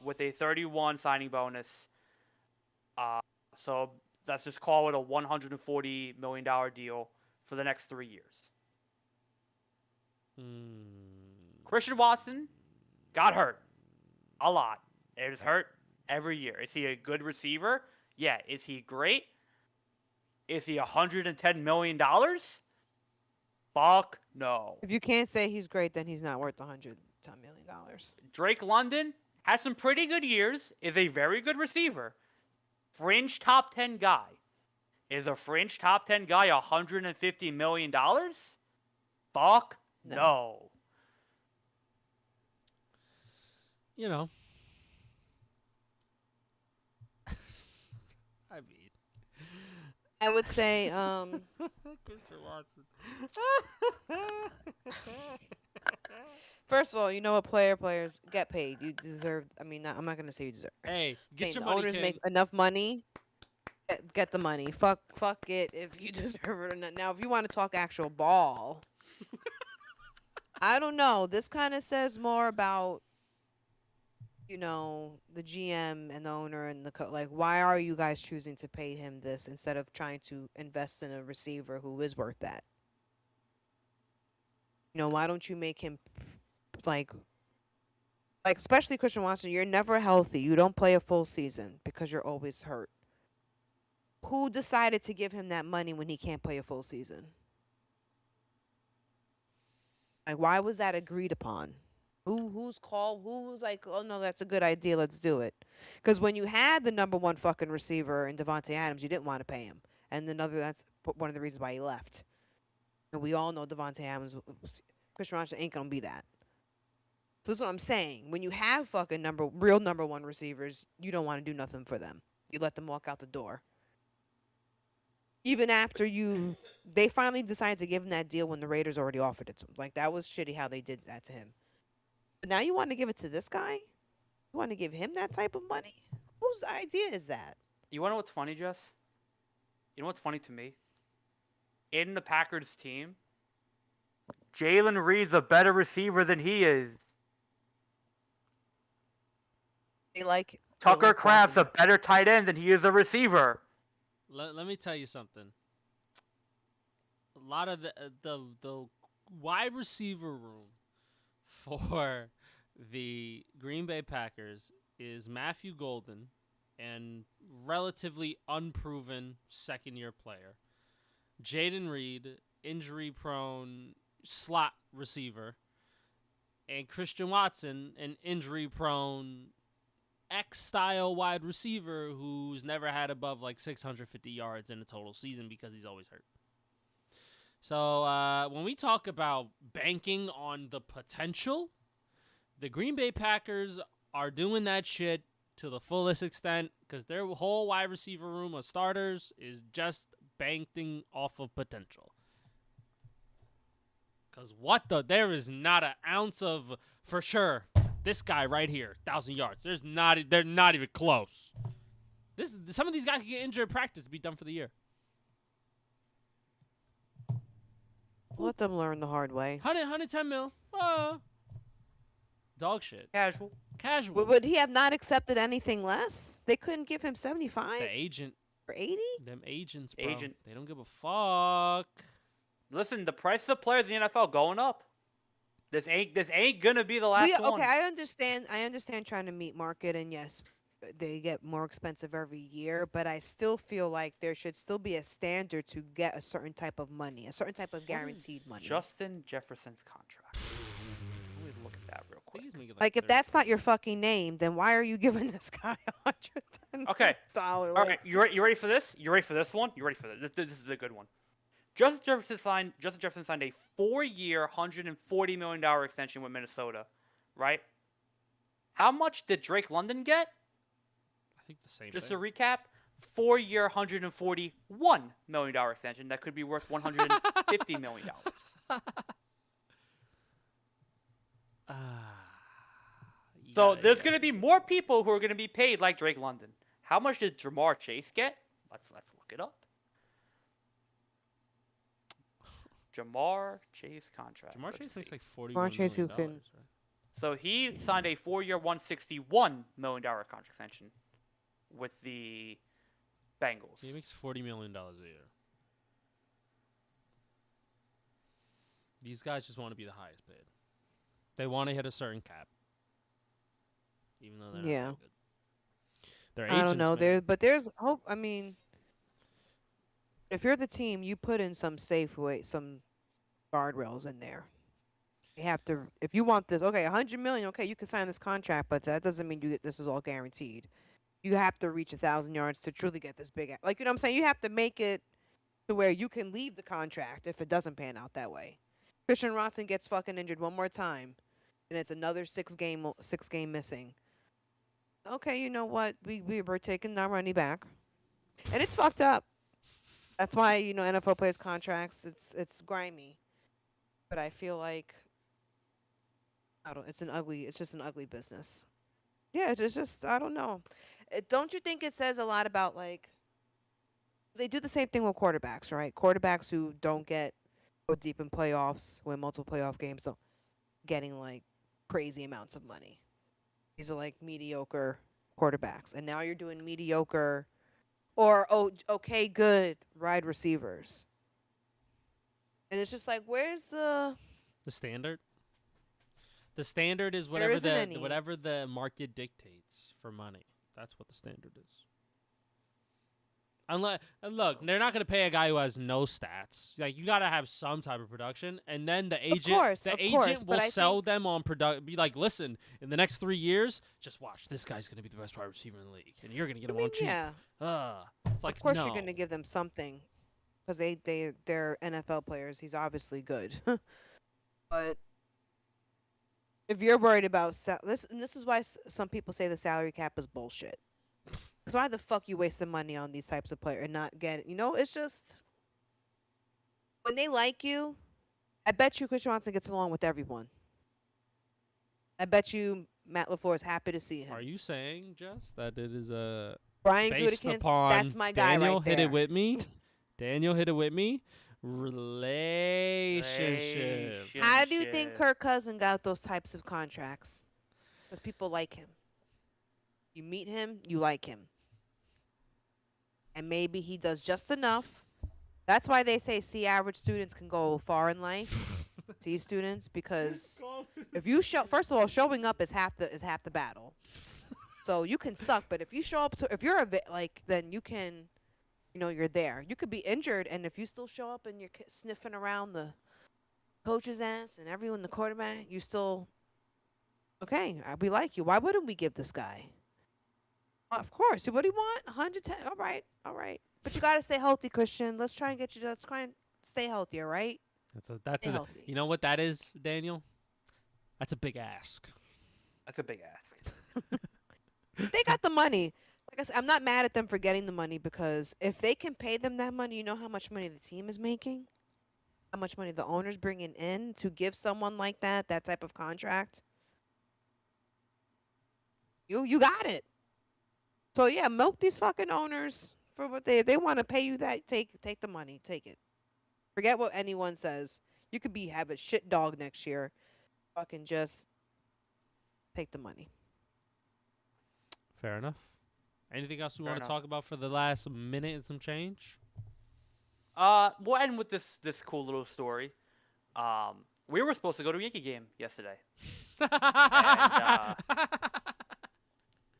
B: with a 31 signing bonus. So let's just call it a $140 million deal for the next 3 years. Christian Watson got hurt a lot. It was hurt every year. Is he a good receiver? Yeah. Is he great? Is he $110 million? Fuck no.
C: If you can't say he's great, then he's not worth $110 million.
B: Drake London had some pretty good years, is a very good receiver. Fringe top 10 guy. Is a fringe top 10 guy $150 million? Fuck no.
A: You know, mean,
C: I would say,
A: Christian Watson.
C: first of all, you know what? Players get paid. You deserve. I mean, I'm not gonna say you deserve.
A: Hey, get
C: Saying
A: your
C: the
A: money,
C: owners make
A: King.
C: enough money. Get the money. Fuck it if you deserve it or not. Now, if you want to talk actual ball, I don't know. This kind of says more about the GM and the owner and like, why are you guys choosing to pay him this instead of trying to invest in a receiver who is worth that? Why don't you make him like especially Christian Watson? You're never healthy. You don't play a full season because you're always hurt. Who decided to give him that money when he can't play a full season? Like, why was that agreed upon? Who's called? Who was like, oh no, that's a good idea. Let's do it. Because when you had the number one fucking receiver in Devontae Adams, you didn't want to pay him, and that's one of the reasons why he left. And we all know Devontae Adams, Christian Watson ain't gonna be that. So that's what I'm saying. When you have fucking real number one receivers, you don't want to do nothing for them. You let them walk out the door. Even after they finally decided to give him that deal when the Raiders already offered it to him. Like, that was shitty how they did that to him. But now you want to give it to this guy? You want to give him that type of money? Whose idea is that?
B: You want to know what's funny, Jess? You know what's funny to me? In the Packers team, Jalen Reed's a better receiver than he is. Tucker Kraft's a better tight end than he is a receiver.
A: Let me tell you something. A lot of the wide receiver room for the Green Bay Packers is Matthew Golden and relatively unproven second-year player. Jaden Reed, injury-prone slot receiver. And Christian Watson, an injury-prone X-style wide receiver who's never had above like 650 yards in a total season because he's always hurt. So when we talk about banking on the potential, the Green Bay Packers are doing that shit to the fullest extent because their whole wide receiver room of starters is just banking off of potential. Because there is not an ounce of, for sure, this guy right here, 1,000 yards. They're not even close. Some of these guys can get injured in practice and be done for the year.
C: Let them learn the hard way.
A: 110 mil. Dog shit.
B: Casual.
C: Would he have not accepted anything less? They couldn't give him 75?
A: The agent.
C: For 80?
A: Them agents, bro. They don't give a fuck.
B: Listen, the price of players in the NFL going up. This ain't gonna be the last one.
C: Okay, I understand trying to meet market, and yes, they get more expensive every year, but I still feel like there should still be a standard to get a certain type of money, a certain type of guaranteed money.
B: Justin Jefferson's contract. Let me look at that real quick.
C: Like, if that's not your fucking name, then why are you giving this guy $110?
B: Okay. All right, you ready for this? You ready for this one? You ready for this? This is a good one. Justin Jefferson signed a 4-year, $140 million extension with Minnesota, right? How much did Drake London get?
A: I think the same.
B: Just to recap, 4-year, $141 million extension that could be worth $150 million. So there's going to be more people who are going to be paid like Drake London. How much did Jamar Chase get? Let's look it up. Jamar Chase contract.
A: Jamar Chase makes like $41 million. Right?
B: So he signed a 4-year, $161 million contract extension with the Bengals.
A: He makes $40 million a year. These guys just want to be the highest paid. They want to hit a certain cap, even though they're not very good. They're agents,
C: I don't know.
A: man.
C: There's hope. I mean, if you're the team, you put in some some guardrails in there. You have to, if you want this, okay, $100 million, okay, you can sign this contract, but that doesn't mean this is all guaranteed. You have to reach 1,000 yards to truly get this big. Like, you know what I'm saying? You have to make it to where you can leave the contract if it doesn't pan out that way. Christian Watson gets fucking injured one more time, and it's another 6 game missing. Okay, you know what? We're taking our money back. And it's fucked up. That's why, NFL players contracts, it's grimy. But I feel like I don't it's just an ugly business. Yeah, it's just I don't know. Don't you think it says a lot about like they do the same thing with quarterbacks, right? Quarterbacks who don't go deep in playoffs, win multiple playoff games, so getting like crazy amounts of money. These are like mediocre quarterbacks, and now you're doing mediocre or okay, good wide receivers, and it's just like, where's
A: The standard. The standard is
C: there
A: whatever
C: isn't any.
A: whatever the market dictates for money. That's what the standard is. Unless, and look, they're not going to pay a guy who has no stats. Like you got to have some type of production, and then the agent,
C: Of course,
A: will
C: but I
A: sell
C: think
A: them on product. Be like, listen, in the next 3 years, just watch. This guy's going to be the best wide receiver in the league, and you're going to get
C: I
A: him
C: mean,
A: on cheap.
C: yeah,
A: It's like
C: of course
A: no.
C: you're gonna give them something because they're NFL players. He's obviously good, but if you're worried about this is why some people say the salary cap is bullshit. Because why the fuck you wasting money on these types of players and not get it's just when they like you. I bet you Chris Johnson gets along with everyone. I bet you Matt LaFleur is happy to see him.
A: Are you saying, Jess, that it is
C: Brian
A: based
C: Gutekunst,
A: upon
C: that's my guy
A: Daniel
C: right there.
A: hit it with me? Daniel hit it with me. Relationship.
C: How do you think Kirk Cousins got those types of contracts? Because people like him. You meet him, you like him. And maybe he does just enough. That's why they say average students can go far in life. C students, because if you first of all, showing up is half the battle. So you can suck, but if you show up if you're then you can, you're there. You could be injured, and if you still show up and you're sniffing around the coach's ass and everyone, the quarterback, you still okay. We like you. Why wouldn't we give this guy? Of course. What do you want? 110. All right. But you gotta stay healthy, Christian. Let's try and stay healthy. All right.
A: Healthy. You know what that is, Daniel? That's a big ask.
B: That's a big ask.
C: They got the money. Like I said, I'm not mad at them for getting the money because if they can pay them that money, you know how much money the team is making, how much money the owner's bringing in to give someone like that type of contract. You got it. So yeah, milk these fucking owners for what they want to pay you. That take the money, take it. Forget what anyone says. You could have a shit dog next year. Fucking just take the money.
A: Fair enough. Anything else we want to talk about for the last minute and some change?
B: We'll end with this cool little story. We were supposed to go to a Yankee game yesterday. And,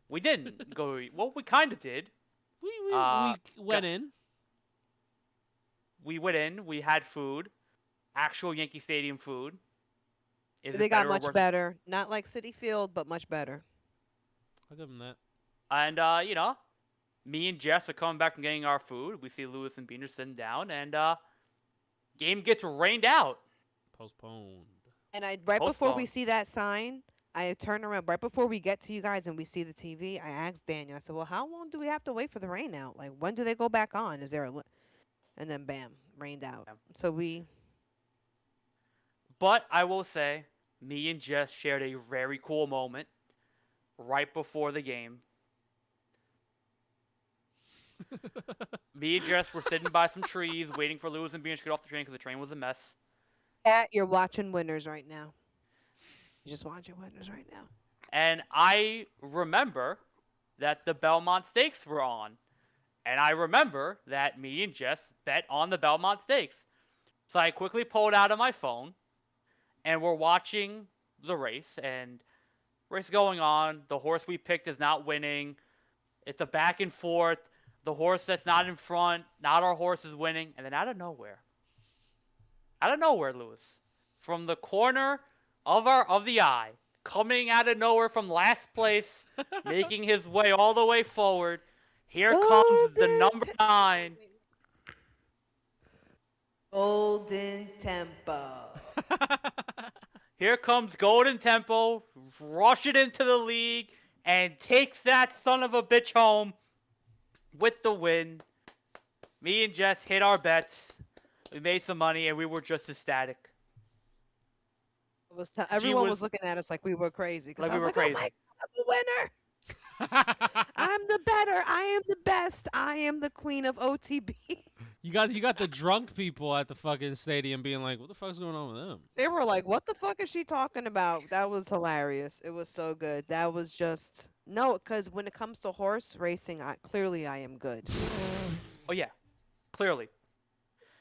B: we didn't go. Well, we kind of did.
A: We went in.
B: We went in. We had food, actual Yankee Stadium food.
C: They got much better. Not like Citi Field, but much better.
A: I'll give them that.
B: And me and Jess are coming back from getting our food. We see Lewis and Beaner sitting down, and game gets rained out.
A: Postponed.
C: And before we see that sign, I turn around right before we get to you guys and we see the TV. I asked Daniel. I said, "Well, how long do we have to wait for the rain out? Like, when do they go back on? Is there a?" And then, bam, rained out. Yeah. So we.
B: But I will say, me and Jess shared a very cool moment right before the game. Me and Jess were sitting by some trees, waiting for Lewis and Beaner to get off the train because the train was a mess.
C: You're watching Winners right now. You just watching Winners right now.
B: And I remember that the Belmont Stakes were on. And I remember that me and Jess bet on the Belmont Stakes. So I quickly pulled out of my phone, and we're watching the race, and race going on. The horse we picked is not winning. It's a back and forth. The horse that's not in front, not our horse, is winning. And then out of nowhere, Lewis, from the corner of the eye, coming out of nowhere from last place, making his way all the way forward, here comes the number 9.
C: Golden Tempo.
B: Here comes Golden Tempo, rushing into the league, and takes that son of a bitch home with the win. Me and Jess hit our bets. We made some money, and we were just ecstatic.
C: Everyone was looking at us like we were crazy. Because I was like, oh my God, I'm the winner. I'm the better. I am the best. I am the queen of OTB.
A: You got the drunk people at the fucking stadium being like, what the fuck's going on with them?
C: They were like, what the fuck is she talking about? That was hilarious. It was so good. That was just... No, because when it comes to horse racing, clearly I am good.
B: Oh, yeah. Clearly.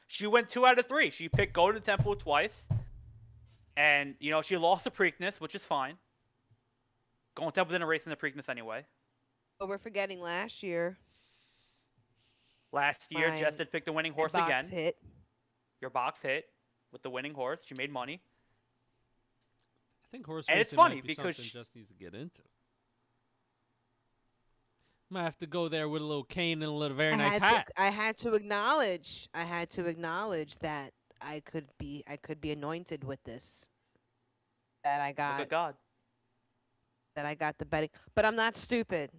B: She went 2 out of 3. She picked Golden Temple twice. And, she lost the Preakness, which is fine. Golden Temple didn't race in the Preakness anyway.
C: But we're forgetting last year.
B: Last year, Jess did pick the winning horse again.
C: Hit.
B: Your box hit with the winning horse. She made money.
A: I think horse
B: and
A: racing
B: it's funny
A: might be
B: because
A: something Jess needs to get into. Might have to go there with a little cane and a little very nice hat.
C: I had to acknowledge that I could be anointed with this. That I got.
B: Look at God.
C: That I got the betting, but I'm not stupid.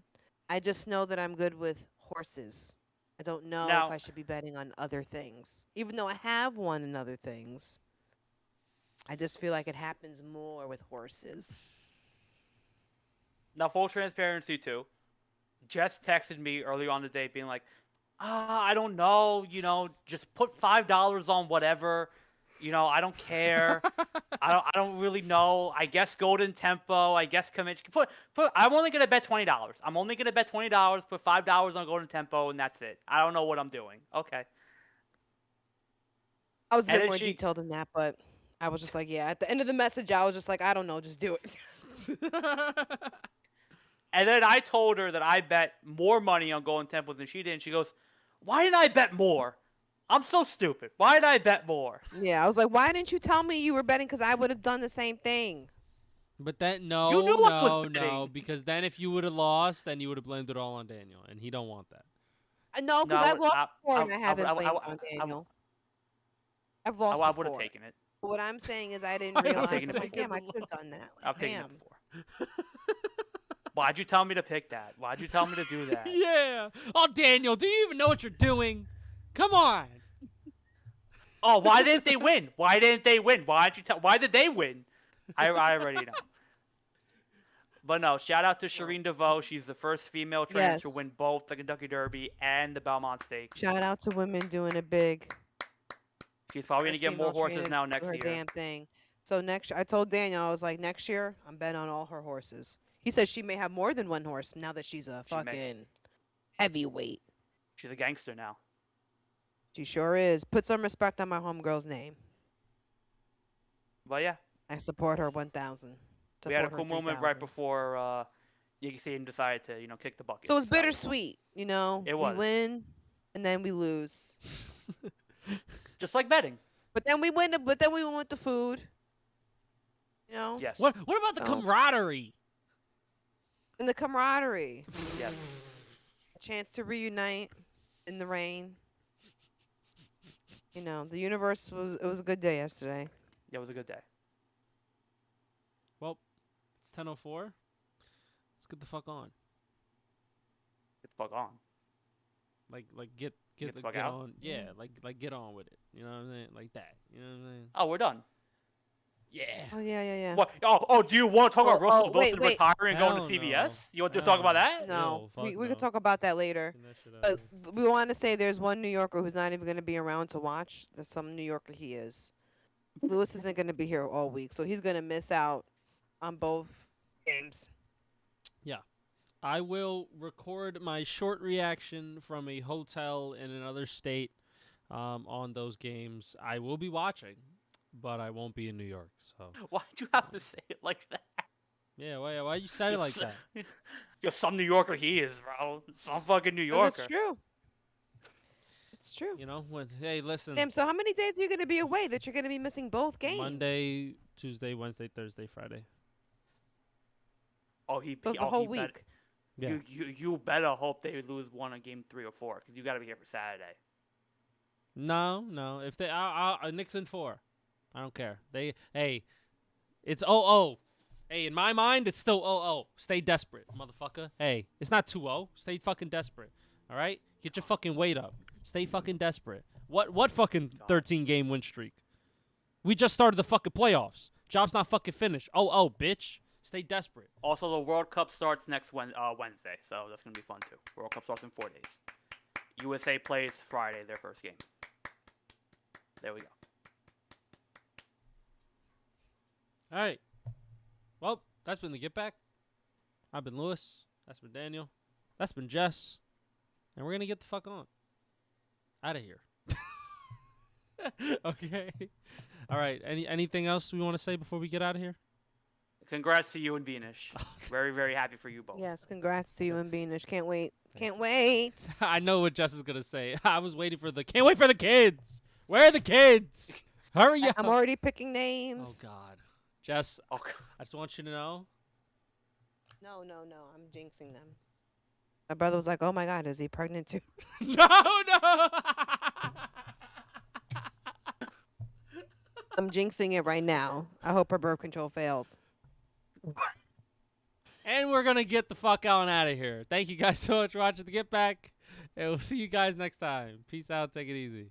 C: I just know that I'm good with horses. I don't know if I should be betting on other things, even though I have won in other things. I just feel like it happens more with horses.
B: Now, full transparency too. Jess texted me earlier on the day being like, I don't know, just put $5 on whatever. I don't care. I don't really know. I guess Golden Tempo. I guess commit. I'm only gonna bet $20. I'm only gonna bet $20. Put $5 on Golden Tempo, and that's it. I don't know what I'm doing. Okay.
C: I was a bit more detailed than that, but I was just like, yeah. At the end of the message, I was just like, I don't know, just do it.
B: And then I told her that I bet more money on Golden Temple than she did. And she goes, "Why did I bet more? I'm so stupid. Why did I bet more?"
C: Yeah, I was like, why didn't you tell me you were betting? Because I would have done the same thing.
A: But that because then if you would have lost, then you would have blamed it all on Daniel, and he don't want that.
C: No, because I've lost before and I haven't blamed on Daniel. I've lost before.
B: I would have taken it.
C: But what I'm saying is I didn't realize. Like, damn, I could have done that. Like,
B: I've taken it before. Why'd you tell me to pick that? Why'd you tell me to do that?
A: Yeah. Oh, Daniel, do you even know what you're doing? Come on.
B: Oh, why didn't they win? Why didn't they win? Why did they win? I already know. But no, shout out to Shireen DeVoe. She's the first female trainer to win both the Kentucky Derby and the Belmont Stakes.
C: Shout out to women doing it big.
B: She's probably going to get more horses now next year.
C: Damn thing. So next year, I told Daniel, I was like, next year, I'm betting on all her horses. He says she may have more than one horse now that she's a fucking heavyweight.
B: She's a gangster now.
C: She sure is. Put some respect on my homegirl's name.
B: Well, yeah.
C: I support her 1,000.
B: We had a cool moment right before Yankee decided to, kick the bucket.
C: So it was bittersweet, It was. We win, and then we lose.
B: Just like betting.
C: But then we win. But then we went with the food.
B: Yes.
A: What about the camaraderie?
C: And the camaraderie.
B: Yes.
C: A chance to reunite in the rain. The universe it was a good day yesterday.
B: Yeah, it was a good day.
A: Well, it's 10:04. Let's get the fuck on.
B: Get the fuck on.
A: Like get the fuck out. On. Yeah, like get on with it. You know what I'm saying? Like that. You know what I'm saying?
B: Oh, we're done.
A: Yeah.
C: Oh yeah.
B: What? Oh, do you want to talk about Russell Wilson retiring and going to CBS?
A: No.
B: You want to talk about that?
C: No, we could talk about that later. But we want to say there's one New Yorker who's not even going to be around to watch. There's some New Yorker he is. Lewis isn't going to be here all week, so he's going to miss out on both games.
A: Yeah. I will record my short reaction from a hotel in another state on those games. I will be watching, but I won't be in New York. So
B: why'd you have to say it like that?
A: Yeah, why you say it like that?
B: You're some New Yorker he is, bro. Some fucking New Yorker.
C: That's true. It's true.
A: Hey, listen.
C: Damn, so how many days are you going to be away that you're going to be missing both games?
A: Monday, Tuesday, Wednesday, Thursday, Friday.
B: Oh,
C: the whole week.
A: Yeah.
B: You better hope they lose one on game 3 or 4 because you got to be here for Saturday.
A: No. If they, Knicks in 4. I don't care. It's 0-0. Hey, in my mind, it's still 0-0. Stay desperate, motherfucker. Hey, it's not 2-0. Stay fucking desperate. All right? Get your fucking weight up. Stay fucking desperate. What fucking 13-game win streak? We just started the fucking playoffs. Job's not fucking finished. Oh, bitch. Stay desperate.
B: Also, the World Cup starts next Wednesday, so that's going to be fun, too. World Cup starts in 4 days. USA plays Friday, their first game. There we go.
A: All right. Well, that's been the Get Back. I've been Lewis. That's been Daniel. That's been Jess. And we're going to get the fuck on. Out of here. Okay. All right. Anything else we want to say before we get out of here?
B: Congrats to you and Beanish. Very, very happy for you both.
C: Yes, congrats to you and Beanish. Can't wait. Can't wait.
A: I know what Jess is going to say. I was waiting for can't wait for the kids. Where are the kids? Hurry up.
C: I'm already picking names.
A: Oh, God. Jess,
B: Oh, God.
A: I just want you to know.
C: No. I'm jinxing them. My brother was like, oh, my God, is he pregnant too?
A: No.
C: I'm jinxing it right now. I hope her birth control fails.
A: And we're going to get the fuck on out of here. Thank you guys so much for watching the Get Back. And we'll see you guys next time. Peace out. Take it easy.